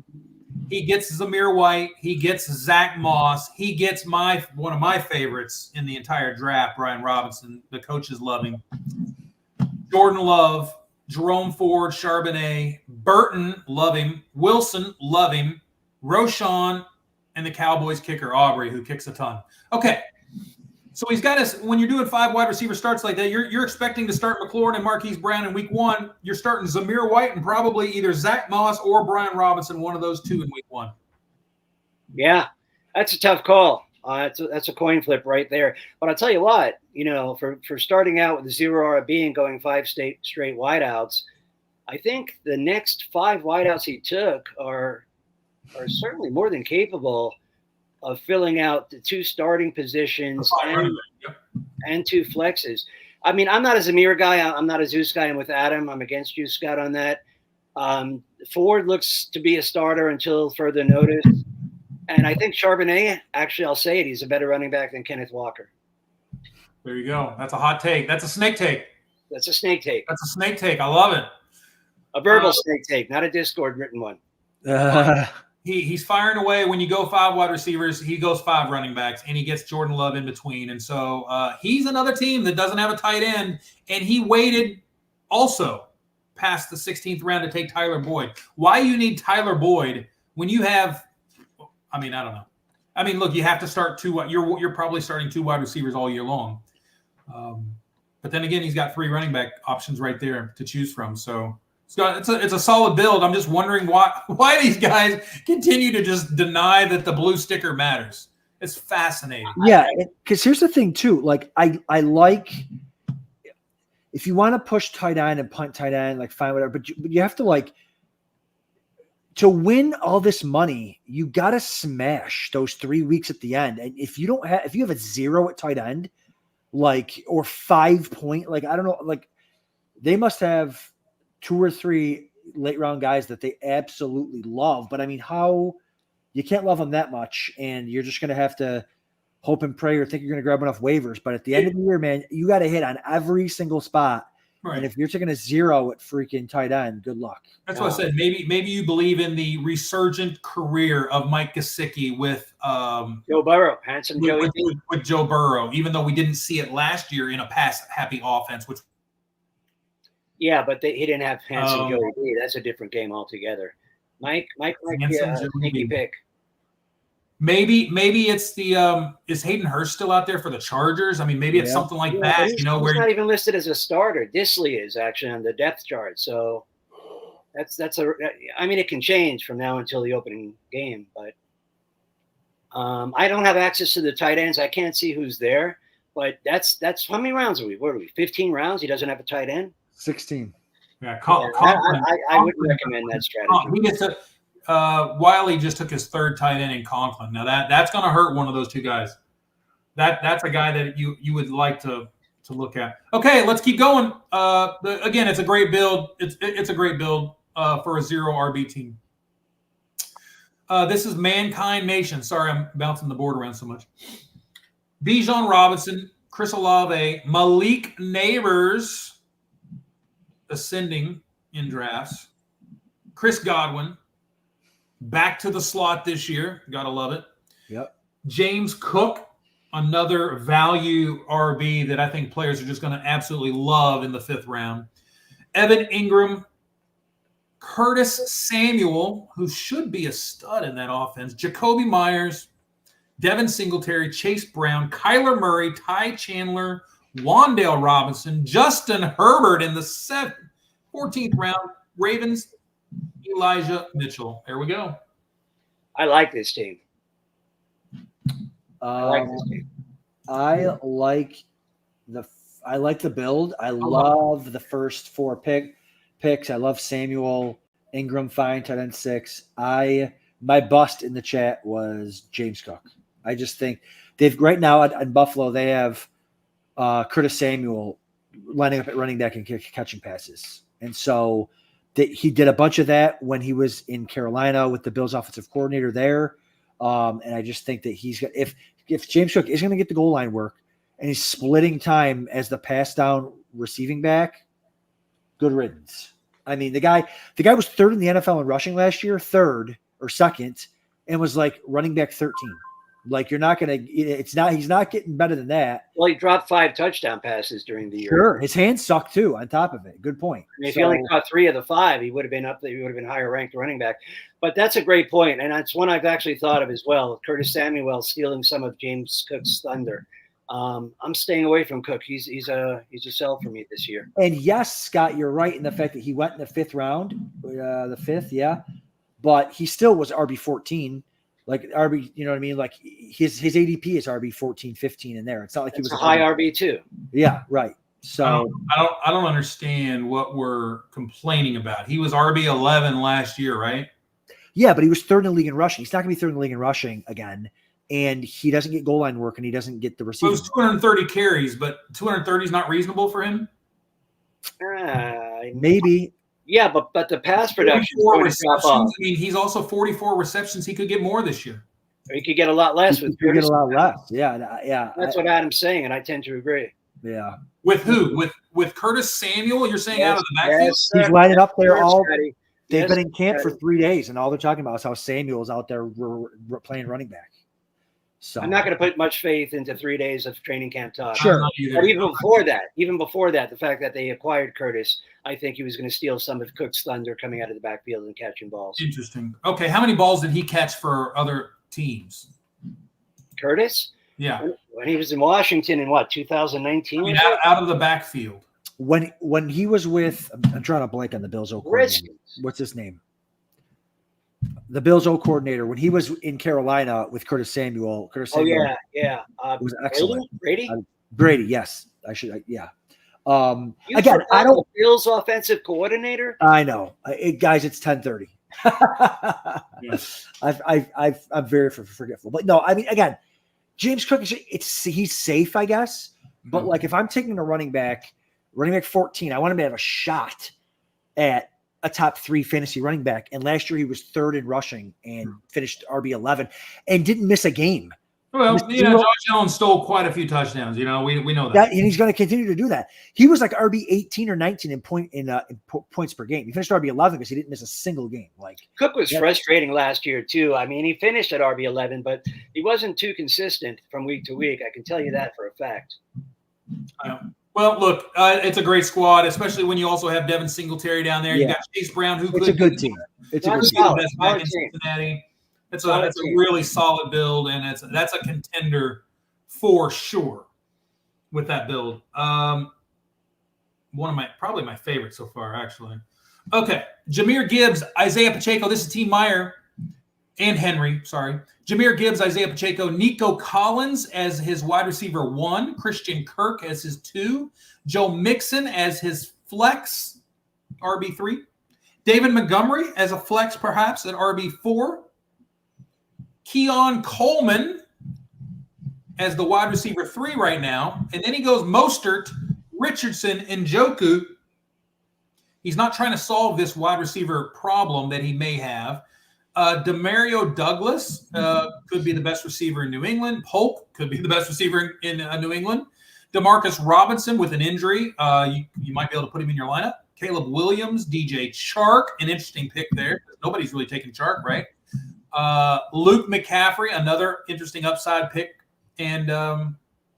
He gets Zamir White. He gets Zach Moss. He gets one of my favorites in the entire draft, Brian Robinson. The coaches love him. Jordan Love, Jerome Ford, Charbonnet, Burton, love him. Wilson, love him. Roschon, and the Cowboys kicker, Aubrey, who kicks a ton. Okay. So he's got us, when you're doing 5 wide receiver starts like that, you're expecting to start McLaurin and Marquise Brown in week 1. You're starting Zamir White and probably either Zach Moss or Brian Robinson, one of those 2 in week 1. Yeah, that's a tough call. That's a coin flip right there. But I'll tell you what, for starting out with a 0 RB and going 5 straight wideouts, I think the next 5 wideouts he took are certainly more than capable of filling out the 2 starting positions and 2 flexes. I mean, I'm not a Zamir guy. I'm not a Zeus guy. I'm with Adam. I'm against you, Scott, on that. Ford looks to be a starter until further notice. And I think Charbonnet, actually, I'll say it, he's a better running back than Kenneth Walker. There you go. That's a hot take. That's a snake take. That's a snake take. That's a snake take. I love it. A verbal snake take, not a Discord written one. he's firing away. When you go 5 wide receivers, he goes 5 running backs, and he gets Jordan Love in between. And so he's another team that doesn't have a tight end, and he waited also past the 16th round to take Tyler Boyd. Why you need Tyler Boyd when you have – I mean, I don't know. I mean, look, you have to start 2 – you're probably starting 2 wide receivers all year long. But then again, he's got 3 running back options right there to choose from. So – it's a solid build. I'm just wondering why these guys continue to just deny that the blue sticker matters. It's fascinating. Yeah, because here's the thing too. Like I like if you want to push tight end and punt tight end, like fine, whatever. But you have to like to win all this money. You got to smash those 3 weeks at the end. And if you have a 0 at tight end, like or 5 point, like I don't know, like they must have 2 or 3 late round guys that they absolutely love. But I mean, how you can't love them that much, and you're just going to have to hope and pray or think you're going to grab enough waivers. But at the end of the year, man, you got to hit on every single spot. Right. And if you're taking a 0 at freaking tight end, good luck. That's what I said. Maybe you believe in the resurgent career of Mike Gesicki with Joe Burrow, handsome Joey with Joe Burrow, even though we didn't see it last year in a pass-happy offense, which. Yeah, but he didn't have handsome Joey B. That's a different game altogether. Mike, sneaky pick. Maybe it's the is Hayden Hurst still out there for the Chargers? I mean, maybe it's something like that. He's where not even listed as a starter. Disley is actually on the depth chart, so I mean, it can change from now until the opening game. But I don't have access to the tight ends. I can't see who's there. But that's how many rounds are we? What are we? 15 rounds. He doesn't have a tight end. 16. Yeah, I would recommend that strategy. He gets Wiley just took his 3rd tight end in Conklin. Now that's going to hurt one of those 2 guys. That's a guy that you would like to look at. Okay, let's keep going. Again, it's a great build. It's a great build for a 0 RB team. This is Mankind Nation. Sorry, I'm bouncing the board around so much. Bijan Robinson, Chris Olave, Malik Neighbors. Ascending in drafts. Chris Godwin back to the slot this year. Gotta love it. Yep. James Cook, another value RB that I think players are just going to absolutely love in the 5th round. Evan Ingram, Curtis Samuel, who should be a stud in that offense. Jacoby Myers, Devin Singletary, Chase Brown, Kyler Murray, Ty Chandler, Wan'Dale Robinson, Justin Herbert in the 14th round, Ravens, Elijah Mitchell. There we go. I like this team. I like the build. I love the first 4 picks. I love Samuel, Ingram, fine, tight end 6. My bust in the chat was James Cook. I just think they've right now in Buffalo they have Curtis Samuel lining up at running back and catching passes. And so he did a bunch of that when he was in Carolina with the Bills offensive coordinator there. And I just think that he's got if James Cook is going to get the goal line work and he's splitting time as the pass down receiving back, good riddance. I mean, the guy was 3rd in the NFL in rushing last year, 3rd or 2nd, and was like running back 13. Like he's not getting better than that. Well, he dropped 5 touchdown passes during the year. Sure. His hands suck too, on top of it. Good point. I mean, if he only caught 3 of the 5, he would have been up there. He would have been higher ranked running back. But that's a great point. And that's one I've actually thought of as well. Curtis Samuel stealing some of James Cook's thunder. I'm staying away from Cook. He's a sell for me this year. And yes, Scott, you're right in the fact that he went in the 5th round, the 5th. Yeah. But he still was RB14. Like RB, you know what I mean? Like his ADP is RB 14, 15 in there. It's not like he was a high RB too. Yeah, right. So I don't understand what we're complaining about. He was RB 11 last year, right? Yeah, but he was 3rd in the league in rushing. He's not going to be 3rd in the league in rushing again, and he doesn't get goal line work, and he doesn't get the receiving. It was 230 carries, but 230 is not reasonable for him. Maybe. Yeah, but the pass production is going to drop off. I mean, he's also 44 receptions. He could get more this year. Or he could get a lot less with Curtis. Get a lot less. Yeah. That's what Adam's saying, and I tend to agree. Yeah. With who? With Curtis Samuel? You're saying out of the backfield? Yes, he's lining up there all. They've been in camp for 3 days, and all they're talking about is how Samuel's out there playing running back. So I'm not going to put much faith into 3 days of training camp talk. Sure. But even before that, the fact that they acquired Curtis, I think he was going to steal some of Cook's thunder coming out of the backfield and catching balls. Interesting. Okay, how many balls did he catch for other teams? Curtis? Yeah. When he was in Washington in 2019? I mean, out of the backfield. When he was with, I'm trying to blank on the Bills O coordinator. What's his name? The Bills O coordinator. When he was in Carolina with Curtis Samuel. Oh yeah. It was excellent. Brady, yes, I should. Yeah. Again, I don't. Bills offensive coordinator. I know, guys. It's 10:30. Yes. I'm very forgetful, but no. I mean, again, James Cook he's safe, I guess. But like, if I'm taking a running back 14, I want him to have a shot at a top 3 fantasy running back. And last year he was 3rd in rushing and finished RB11 and didn't miss a game. Well, Josh Allen stole quite a few touchdowns. We know that. And he's going to continue to do that. He was like RB 18 or 19 in points per game. He finished RB 11 because he didn't miss a single game. Like Cook was frustrating last year too. I mean, he finished at RB 11, but he wasn't too consistent from week to week. I can tell you that for a fact. Well, look, it's a great squad, especially when you also have Devin Singletary down there. You got Chase Brown, it's a good team. It's a good team. The best back in Cincinnati. That's a really solid build, and that's a contender for sure with that build. One of probably my favorites so far, actually. Okay, Jahmyr Gibbs, Isaiah Pacheco. This is Team Meyer and Henry. Sorry, Jahmyr Gibbs, Isaiah Pacheco, Nico Collins as his wide receiver 1, Christian Kirk as his 2, Joe Mixon as his flex RB3, David Montgomery as a flex perhaps at RB4. Keon Coleman as the wide receiver 3 right now. And then he goes Mostert, Richardson, and Njoku. He's not trying to solve this wide receiver problem that he may have. Demario Douglas could be the best receiver in New England. Polk could be the best receiver in New England. Demarcus Robinson with an injury. You might be able to put him in your lineup. Caleb Williams, DJ Chark, an interesting pick there. Nobody's really taken Chark, right? Luke McCaffrey, another interesting upside pick, and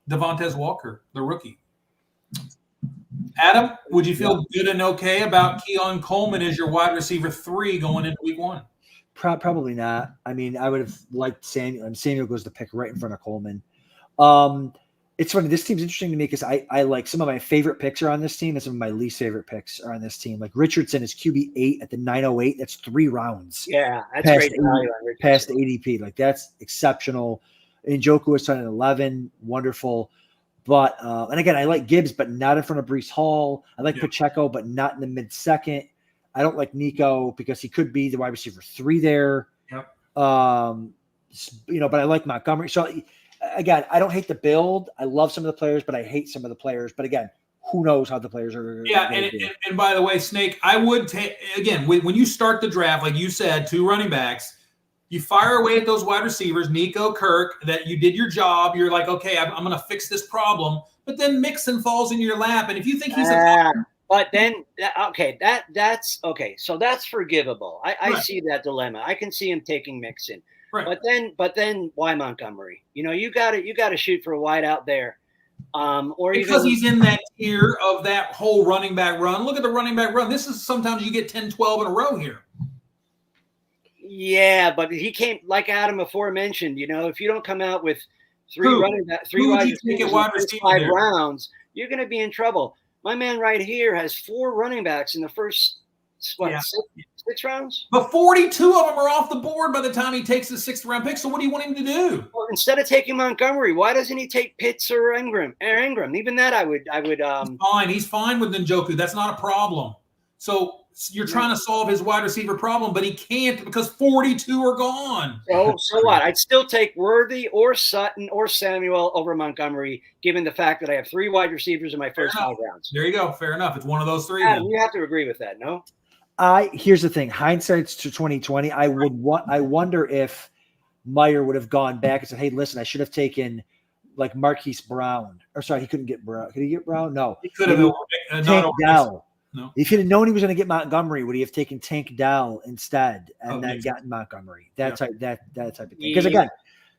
Devontae Walker, the rookie. Adam, would you feel good and okay about Keon Coleman as your wide receiver 3 going into week 1? Probably not. I mean, I would have liked Samuel, and Samuel goes to pick right in front of Coleman. It's funny. This team's interesting to me because I like some of my favorite picks are on this team and some of my least favorite picks are on this team. Like Richardson is QB 8 at the 908. That's 3 rounds. Yeah, that's great value on Richardson. Past ADP. Like that's exceptional. And Njoku was starting at 11. Wonderful. But and again, I like Gibbs, but not in front of Breece Hall. I like Pacheco, but not in the mid-second. I don't like Nico because he could be the wide receiver 3 there. Yep. But I like Montgomery. So again, I don't hate the build. I love some of the players, but I hate some of the players. But again, who knows how the players are? Yeah, and by the way, Snake, I would take again when you start the draft, like you said, 2 running backs. You fire away at those wide receivers, Nico, Kirk. That you did your job. You're like, okay, I'm going to fix this problem. But then Mixon falls in your lap, and if you think he's but then, that's okay. So that's forgivable. I see that dilemma. I can see him taking Mixon. Right. But then why Montgomery? You got to shoot for a wide out there. Or because he's in that tier of that whole running back run. Look at the running back run. This is sometimes you get 10, 12 in a row here. Yeah, but he came like Adam aforementioned. If you don't come out with 3 running back, 3 wide receivers, 5 rounds, you're going to be in trouble. My man right here has 4 running backs in the first 6 rounds. But 42 of them are off the board by the time he takes the 6th round pick. So what do you want him to do? Well, instead of taking Montgomery, why doesn't he take Pitts or Ingram? Even that, I would. He's fine with Njoku. That's not a problem. So you're trying to solve his wide receiver problem, but he can't because 42 are gone. So what? I'd still take Worthy or Sutton or Samuel over Montgomery, given the fact that I have 3 wide receivers in my first 5 rounds. There you go. Fair enough. It's one of those 3. Adam, you have to agree with that, no? Here's the thing. Hindsight's to 2020. I wonder if Meyer would have gone back and said, "Hey, listen, I should have taken like Marquise Brown." Or sorry, he couldn't get Brown. Could he get Brown? No. He could have. Tank Dell. No. If he'd have known he was going to get Montgomery, would he have taken Tank Dell instead and then gotten Montgomery? That type of thing. Because again,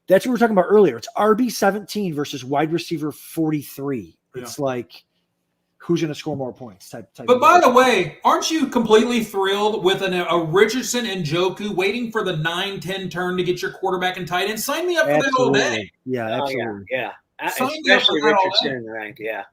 that's what we were talking about earlier. It's RB 17 versus wide receiver 43. It's like, who's going to score more points? But by the way, aren't you completely thrilled with a Richardson and Njoku waiting for the 9-10 turn to get your quarterback and tight end? Sign me up for that all day. Yeah, absolutely. Yeah. Sign me up for Especially that all Richardson day. in the rank. Yeah.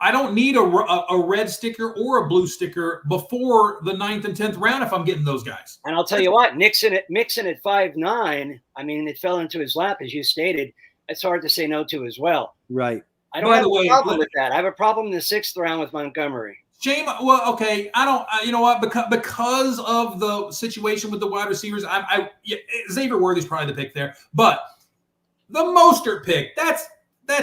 I don't need a red sticker or a blue sticker before the 9th and 10th round if I'm getting those guys. And I'll tell you what, Mixon at 5'9", I mean, it fell into his lap, as you stated. It's hard to say no to as well. Right. I don't have a problem with that. I have a problem in the 6th round with Montgomery. Shame. Well, okay. I don't. You know what? Because of the situation with the wide receivers, Xavier Worthy's probably the pick there. But the Mostert pick, that's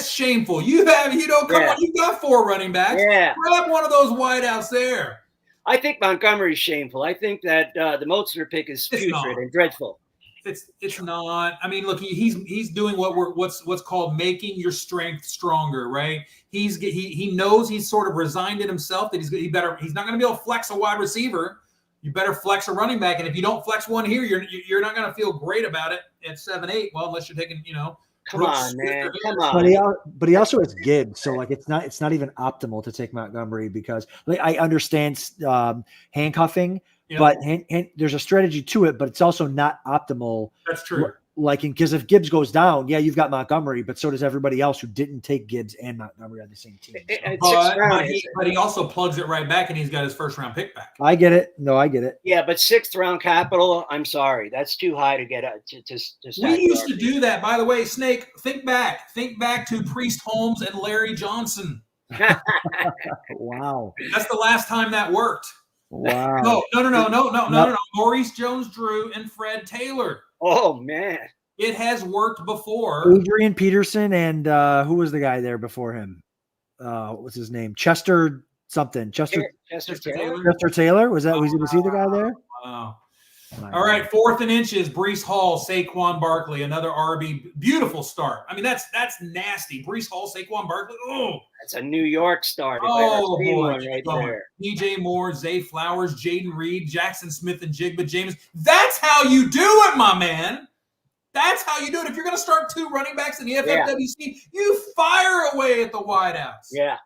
shameful. Come on. You got 4 running backs. Yeah. Grab one of those wideouts there. I think Montgomery's shameful. I think that the Mostert pick is putrid and dreadful. It's not. I mean, look, he's doing what's called making your strength stronger, right? He knows he's sort of resigned in himself that he's not going to be able to flex a wide receiver. You better flex a running back, and if you don't flex one here, you're not going to feel great about it at 7-8. Well, unless you're taking, Come on, man. Come on. But he also has Gibbs, so like it's not even optimal to take Montgomery because like I understand handcuffing, but there's a strategy to it, but it's also not optimal. That's true. Like because if Gibbs goes down, you've got Montgomery, but so does everybody else who didn't take Gibbs and Montgomery on the same team. So. But he also plugs it right back, and he's got his first round pick back. I get it. No, I get it. Yeah, but 6th round capital. I'm sorry, that's too high to get to we used to do that, by the way. Snake, think back to Priest Holmes and Larry Johnson. Wow, that's the last time that worked. Wow. No. Maurice Jones-Drew and Fred Taylor. Oh man, it has worked before. Adrian Peterson and who was the guy there before him? What's his name? Chester something. Chester Taylor. Chester Taylor was he the guy there? Wow. All right, 4th and inches. Breece Hall, Saquon Barkley, another RB. Beautiful start. I mean, that's nasty. Breece Hall, Saquon Barkley. Oh, that's a New York start. Oh boy, right there. DJ Moore, Zay Flowers, Jaden Reed, Jackson Smith, and Jigba James. That's how you do it, my man. That's how you do it. If you're going to start 2 running backs in the FFWC, you fire away at the wideouts. Yeah.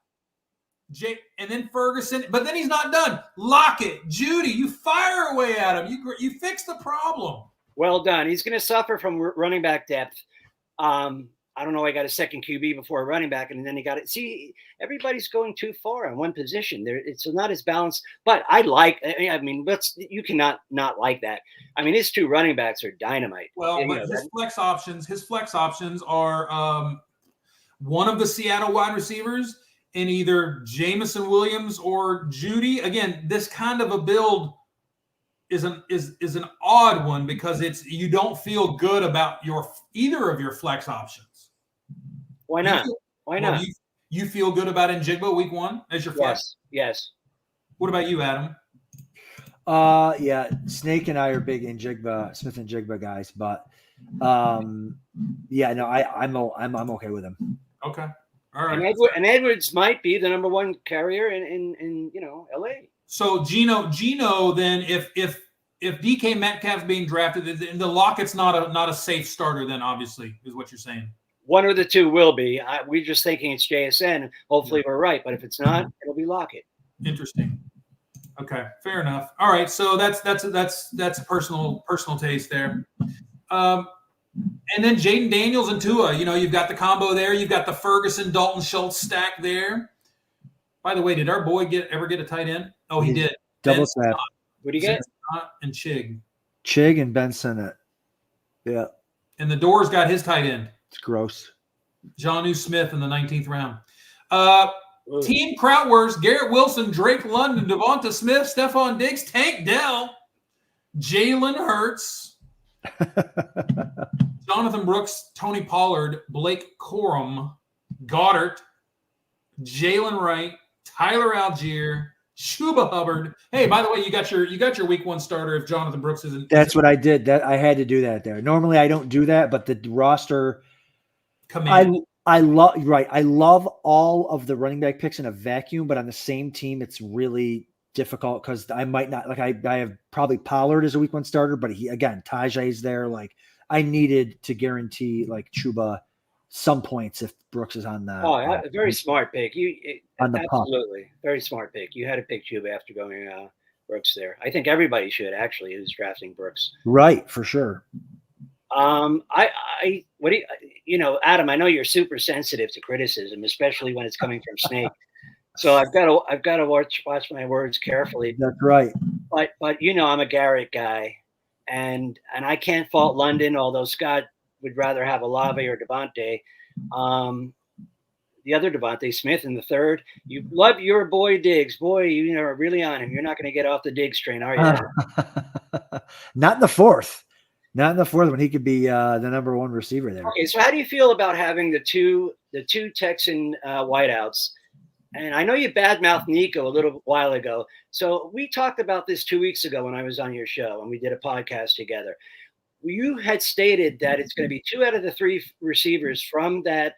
And then Ferguson, but then he's not done. Lockett, Judy, you fire away at him. You fix the problem. Well done. He's going to suffer from running back depth. I don't know. I got a second QB before a running back, and then he got it. See, everybody's going too far on one position. It's not as balanced. But you cannot not like that. I mean, his 2 running backs are dynamite. Well, but his flex options are one of the Seattle wide receivers in either Jameson Williams or Judy. Again, this kind of a build is an odd one because you don't feel good about either of your flex options. Why not? Why not? You feel good about Njigba week 1 as your flex? Yes. What about you, Adam? Yeah, Snake and I are big Smith and Jigba guys, but I'm okay with him. Okay. All right. And Edwards might be the number 1 carrier in LA. So Gino, then if DK Metcalf's being drafted, the Lockett's not a safe starter. Then obviously is what you're saying. One of the 2 will be. We're just thinking it's JSN. Hopefully we're right, but if it's not, it'll be Lockett. Interesting. Okay, fair enough. All right, so that's a personal taste there. And then Jaden Daniels and Tua. You've got the combo there. You've got the Ferguson Dalton Schultz stack there. By the way, did our boy ever get a tight end? Oh, he did. Double snap. What do you get? And Chig and Ben Sinnott. Yeah. And the Doors got his tight end. It's gross. Jonnu Smith in the 19th round. Team Krautwurst, Garrett Wilson, Drake London, Devonta Smith, Stephon Diggs, Tank Dell, Jalen Hurts, Jonathan Brooks, Tony Pollard, Blake Corum, Goddard, Jalen Wright, Tyler Algier, Shuba Hubbard. Hey, by the way, you got your week 1 starter if Jonathan Brooks isn't. That's what I did. That I had to do that there. Normally I don't do that, but the roster. I love all of the running back picks in a vacuum, but on the same team, it's really difficult because I might not like I have probably Pollard as a week 1 starter, but Tajay's there. Like I needed to guarantee like Chuba some points if Brooks is on the very smart pick. on the absolutely pump. Very smart pick. You had to pick Chuba after going Brooks there. I think everybody should actually who's drafting Brooks. Right, for sure. Adam, I know you're super sensitive to criticism, especially when it's coming from Snake. So I've got to watch my words carefully. That's right. But I'm a Garrett guy, and I can't fault London, although Scott would rather have Olave or Devontae. The other Devontae Smith in the third. You love your boy Diggs. Boy, you are really on him. You're not going to get off the Diggs train, are you? Not in the fourth. Not in the fourth when he could be the number 1 receiver there. Okay, so how do you feel about having the two Texan wideouts? And I know you badmouthed Nico a little while ago. So we talked about this 2 weeks ago when I was on your show and we did a podcast together. You had stated that it's going to be 2 out of the 3 receivers from that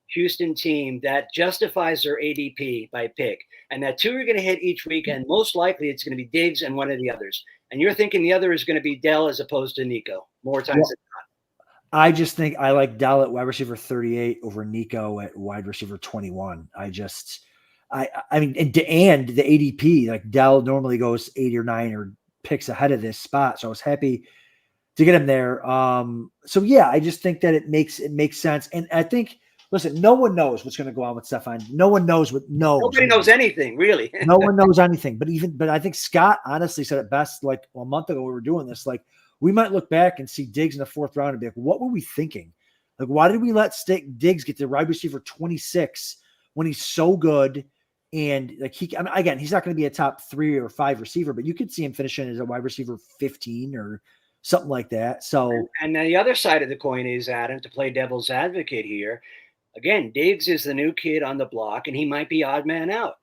Houston team that justifies their ADP by pick, and that 2 are going to hit each week, and most likely it's going to be Diggs and one of the others. And you're thinking the other is going to be Dell as opposed to Nico more times than not. I just think I like Dell at wide receiver 38 over Nico at wide receiver 21. I mean, and the ADP, like Dell normally goes 8 or 9 or picks ahead of this spot. So I was happy to get him there. So yeah, I just think that it makes sense. And I think, listen, no one knows what's going to go on with Stephon. No one knows Nobody knows anything, really. No one knows anything. But I think Scott honestly said it best. Like a month ago, we were doing this. Like we might look back and see Diggs in the 4th round and be like, "What were we thinking? Like, why did we let Diggs get to wide receiver 26 when he's so good?" And like he's not going to be a top 3 or 5 receiver, but you could see him finishing as a wide receiver 15 or something like that. So, and then the other side of the coin is, Adam, to play devil's advocate here. Again, Diggs is the new kid on the block, and he might be odd man out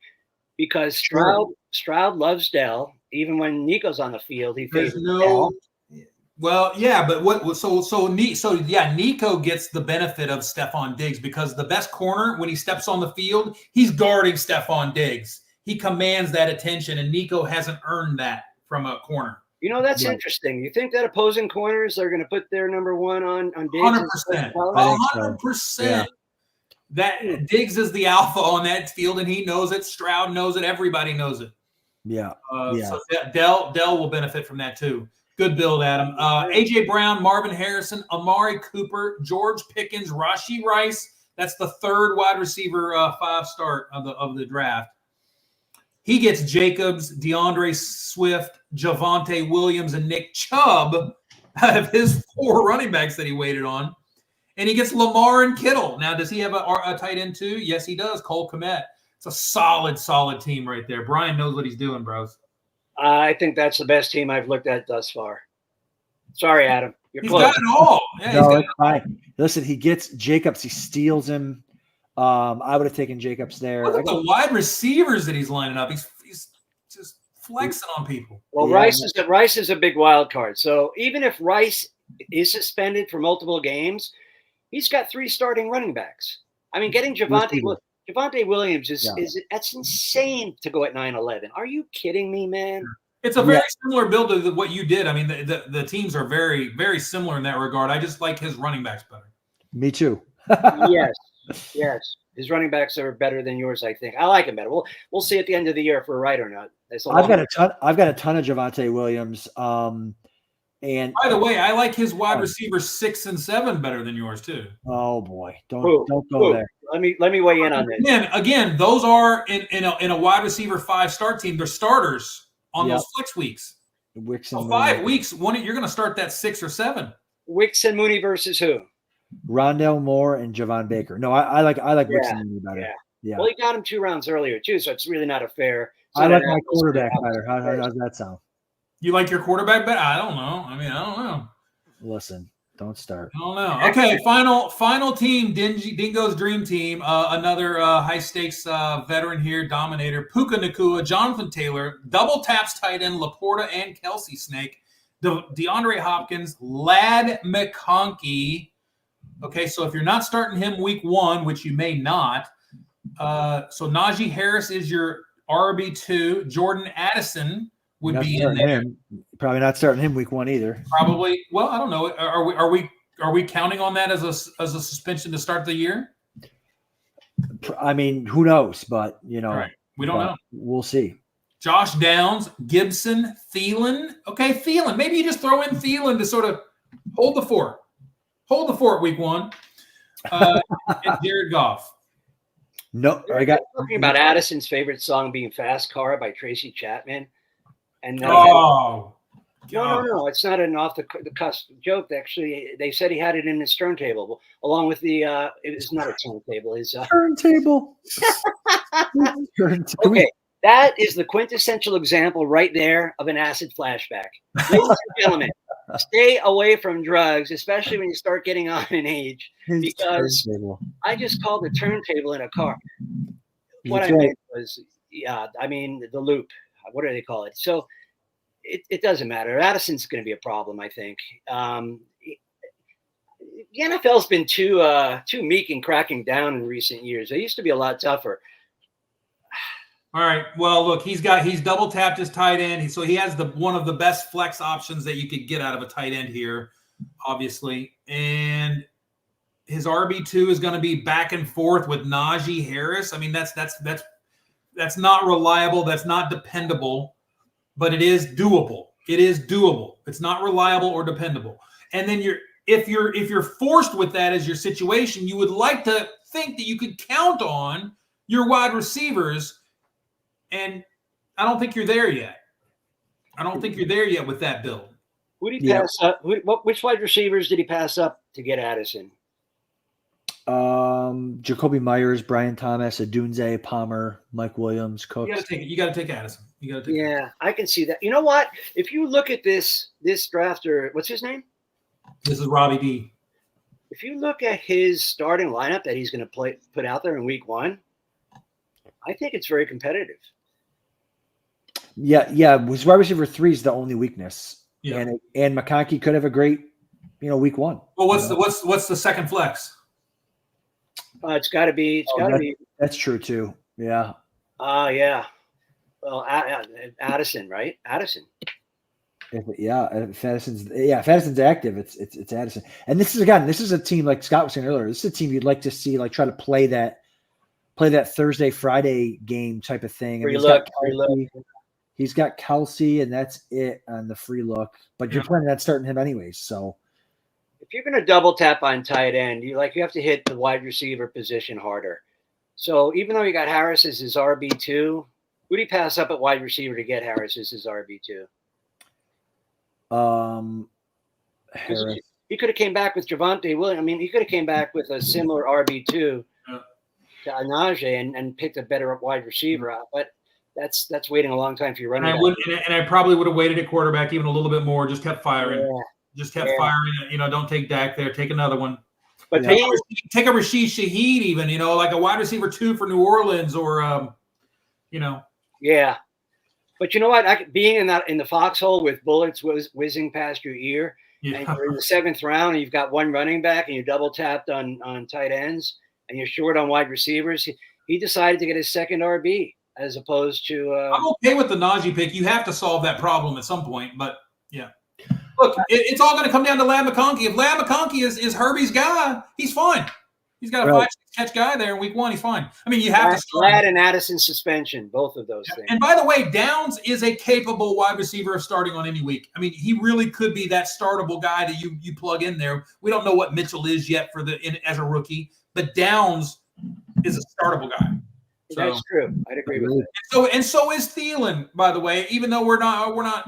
because Stroud loves Dell. Even when Nico's on the field, he favors Dell. Well, yeah, but Nico gets the benefit of Stephon Diggs because the best corner, when he steps on the field, he's guarding Stephon Diggs. He commands that attention, and Nico hasn't earned that from a corner. That's interesting. You think that opposing corners are going to put their number 1 on Diggs? 100%. 100%. Yeah. That Diggs is the alpha on that field, and he knows it. Stroud knows it. Everybody knows it. Yeah. So Dell will benefit from that too. Good build, Adam. A.J. Brown, Marvin Harrison, Amari Cooper, George Pickens, Rashee Rice. That's the 3rd wide receiver 5 start of the draft. He gets Jacobs, DeAndre Swift, Javonte Williams, and Nick Chubb out of his 4 running backs that he waited on. And he gets Lamar and Kittle. Now, does he have a tight end too? Yes, he does. Cole Kmet. It's a solid team right there. Brian knows what he's doing, bros. I think that's the best team I've looked at thus far. Sorry, Adam. He's got it all. Yeah, no, it's fine. Listen, he gets Jacobs. He steals him. I would have taken Jacobs there. Look at the wide receivers that he's lining up. He's just flexing on people. Well, Rice is a big wild card. So even if Rice is suspended for multiple games, he's got 3 starting running backs. I mean, getting Javonte Williams is that's insane to go at 9-11. Are you kidding me, man? It's a very similar build to what you did. I mean, the teams are very, very similar in that regard. I just like his running backs better. Me too. Yes. His running backs are better than yours, I think. I like him better. We'll see at the end of the year if we're right or not. I've got a ton of Javonte Williams. And by the way, I like his wide receivers 6 and 7 better than yours too. Oh boy, don't go there. Let me weigh in on this. Again, those are in a wide receiver 5 start team. They're starters on those flex weeks. So 5 weeks, you're going to start that 6 or 7. Wicks and Mooney versus who? Rondell Moore and Javon Baker. No, I like Wicks and Mooney better. Yeah. Well, he got him 2 rounds earlier too, so it's really not a fair. I like my quarterback better. How does that sound? You like your quarterback better? I don't know. I don't know. Listen, don't start. I don't know. Okay, final team, Dingo's dream team. Another high-stakes veteran here, dominator. Puka Nacua, Jonathan Taylor, double taps tight end, Laporta and Kelsey Snake, DeAndre Hopkins, Ladd McConkey. Okay, so if you're not starting him week 1, which you may not, so Najee Harris is your RB2, Jordan Addison would Not be in starting there. him. Probably not starting him week 1 either. Probably. Well, I don't know. Are we counting on that as a suspension to start the year? I mean, who knows? But Right. We don't know. We'll see. Josh Downs, Gibson, Thielen. Okay, Thielen. Maybe you just throw in Thielen to sort of hold the fort. Hold the fort week 1. And Jared Goff. No, I got talking about Addison's favorite song being "Fast Car" by Tracy Chapman. And Oh. No, it's not an off the cusp joke. Actually, they said he had it in his turntable, along with the. It's not a turntable. His turntable. Okay, that is the quintessential example right there of an acid flashback. Ladies and gentlemen, stay away from drugs, especially when you start getting on in age, because I just called the turntable in a car. What I meant was, the loop. What do they call it? So. It doesn't matter. Addison's going to be a problem, I think. The NFL's been too meek in cracking down in recent years. They used to be a lot tougher. All right. Well, look, he's double tapped his tight end, so he has one of the best flex options that you could get out of a tight end here, obviously. And his RB2 is going to be back and forth with Najee Harris. I mean, that's not reliable. That's not dependable. But it is doable. It is doable. It's not reliable or dependable. And then if you're forced with that as your situation, you would like to think that you could count on your wide receivers. And I don't think you're there yet. I don't think you're there yet with that build. Who did he pass up? Which wide receivers did he pass up to get Addison? Jacoby Myers, Brian Thomas, Adunze, Palmer, Mike Williams, Cooks. You got to take Addison. I can see that. You know what? If you look at this drafter, what's his name? This is Robbie D. If you look at his starting lineup that he's going to put out there in week 1, I think it's very competitive. Yeah. His wide receiver 3 is the only weakness. Yeah. And McConkey could have a great, week 1. Well, what's the second flex? It's got to be. That's true too. Yeah. Yeah. Well, Addison, right? Addison. If Addison's active, it's Addison. And this is a team, like Scott was saying earlier. This is a team you'd like to see, like, try to play that Thursday, Friday game type of thing. He's got Kelsey, and that's it on the free look. But you're planning on starting him anyways, so. If you're going to double tap on tight end, you have to hit the wide receiver position harder. So even though you got Harris as his RB2, who did he pass up at wide receiver to get Harris as his RB2? Harris. He could have came back with Javonte Williams. I mean, he could have came back with a similar RB2 to Najee and picked a better wide receiver out. But that's waiting a long time for your running back. And I probably would have waited at quarterback even a little bit more. Just kept firing. Yeah. Just kept firing. Don't take Dak there. Take another one. But take a Rashid Shaheed even. Like a wide receiver 2 for New Orleans or. Yeah. But you know what? Being in the foxhole with bullets whizzing past your ear, and you're in the 7th round, and you've got one running back, and you double tapped on tight ends, and you're short on wide receivers. He decided to get his second RB as opposed to. I'm okay with the Najee pick. You have to solve that problem at some point, but yeah. Look, it's all going to come down to Lab McConkey. If Lab McConkey is Herbie's guy, he's fine. He's got a 5-6 catch guy there in week 1. He's fine. I mean, you have to start Lad and Addison suspension, both of those things. And by the way, Downs is a capable wide receiver of starting on any week. I mean, he really could be that startable guy that you plug in there. We don't know what Mitchell is yet as a rookie, but Downs is a startable guy. So, that's true. I'd agree with that. And so is Thielen, by the way. Even though we're not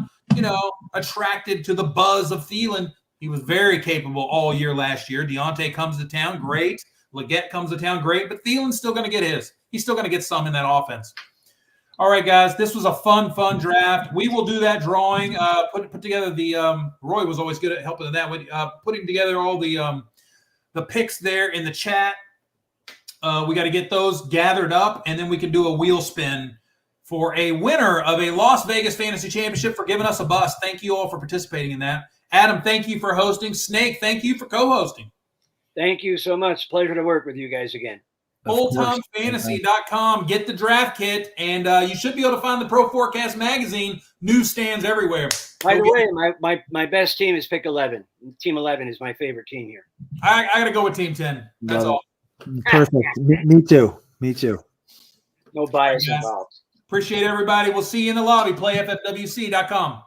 attracted to the buzz of Thielen, he was very capable all year last year. Deontay comes to town, great. Leggett comes to town, great. But Thielen's still going to get his. He's still going to get some in that offense. All right, guys, this was a fun draft. We will do that drawing. Put together the Roy was always good at helping with that. Putting together all the picks there in the chat. We got to get those gathered up, and then we can do a wheel spin for a winner of a Las Vegas Fantasy Championship for giving us a bust. Thank you all for participating in that. Adam, thank you for hosting. Snake, thank you for co-hosting. Thank you so much. Pleasure to work with you guys again. fulltimefantasy.com. Get the draft kit, and you should be able to find the Pro Forecast magazine newsstands everywhere. By the way, my best team is pick 11. Team 11 is my favorite team here. I got to go with Team 10. That's all. Perfect. Me too. Me too. No bias involved. Appreciate everybody. We'll see you in the lobby. PlayFFWC.com.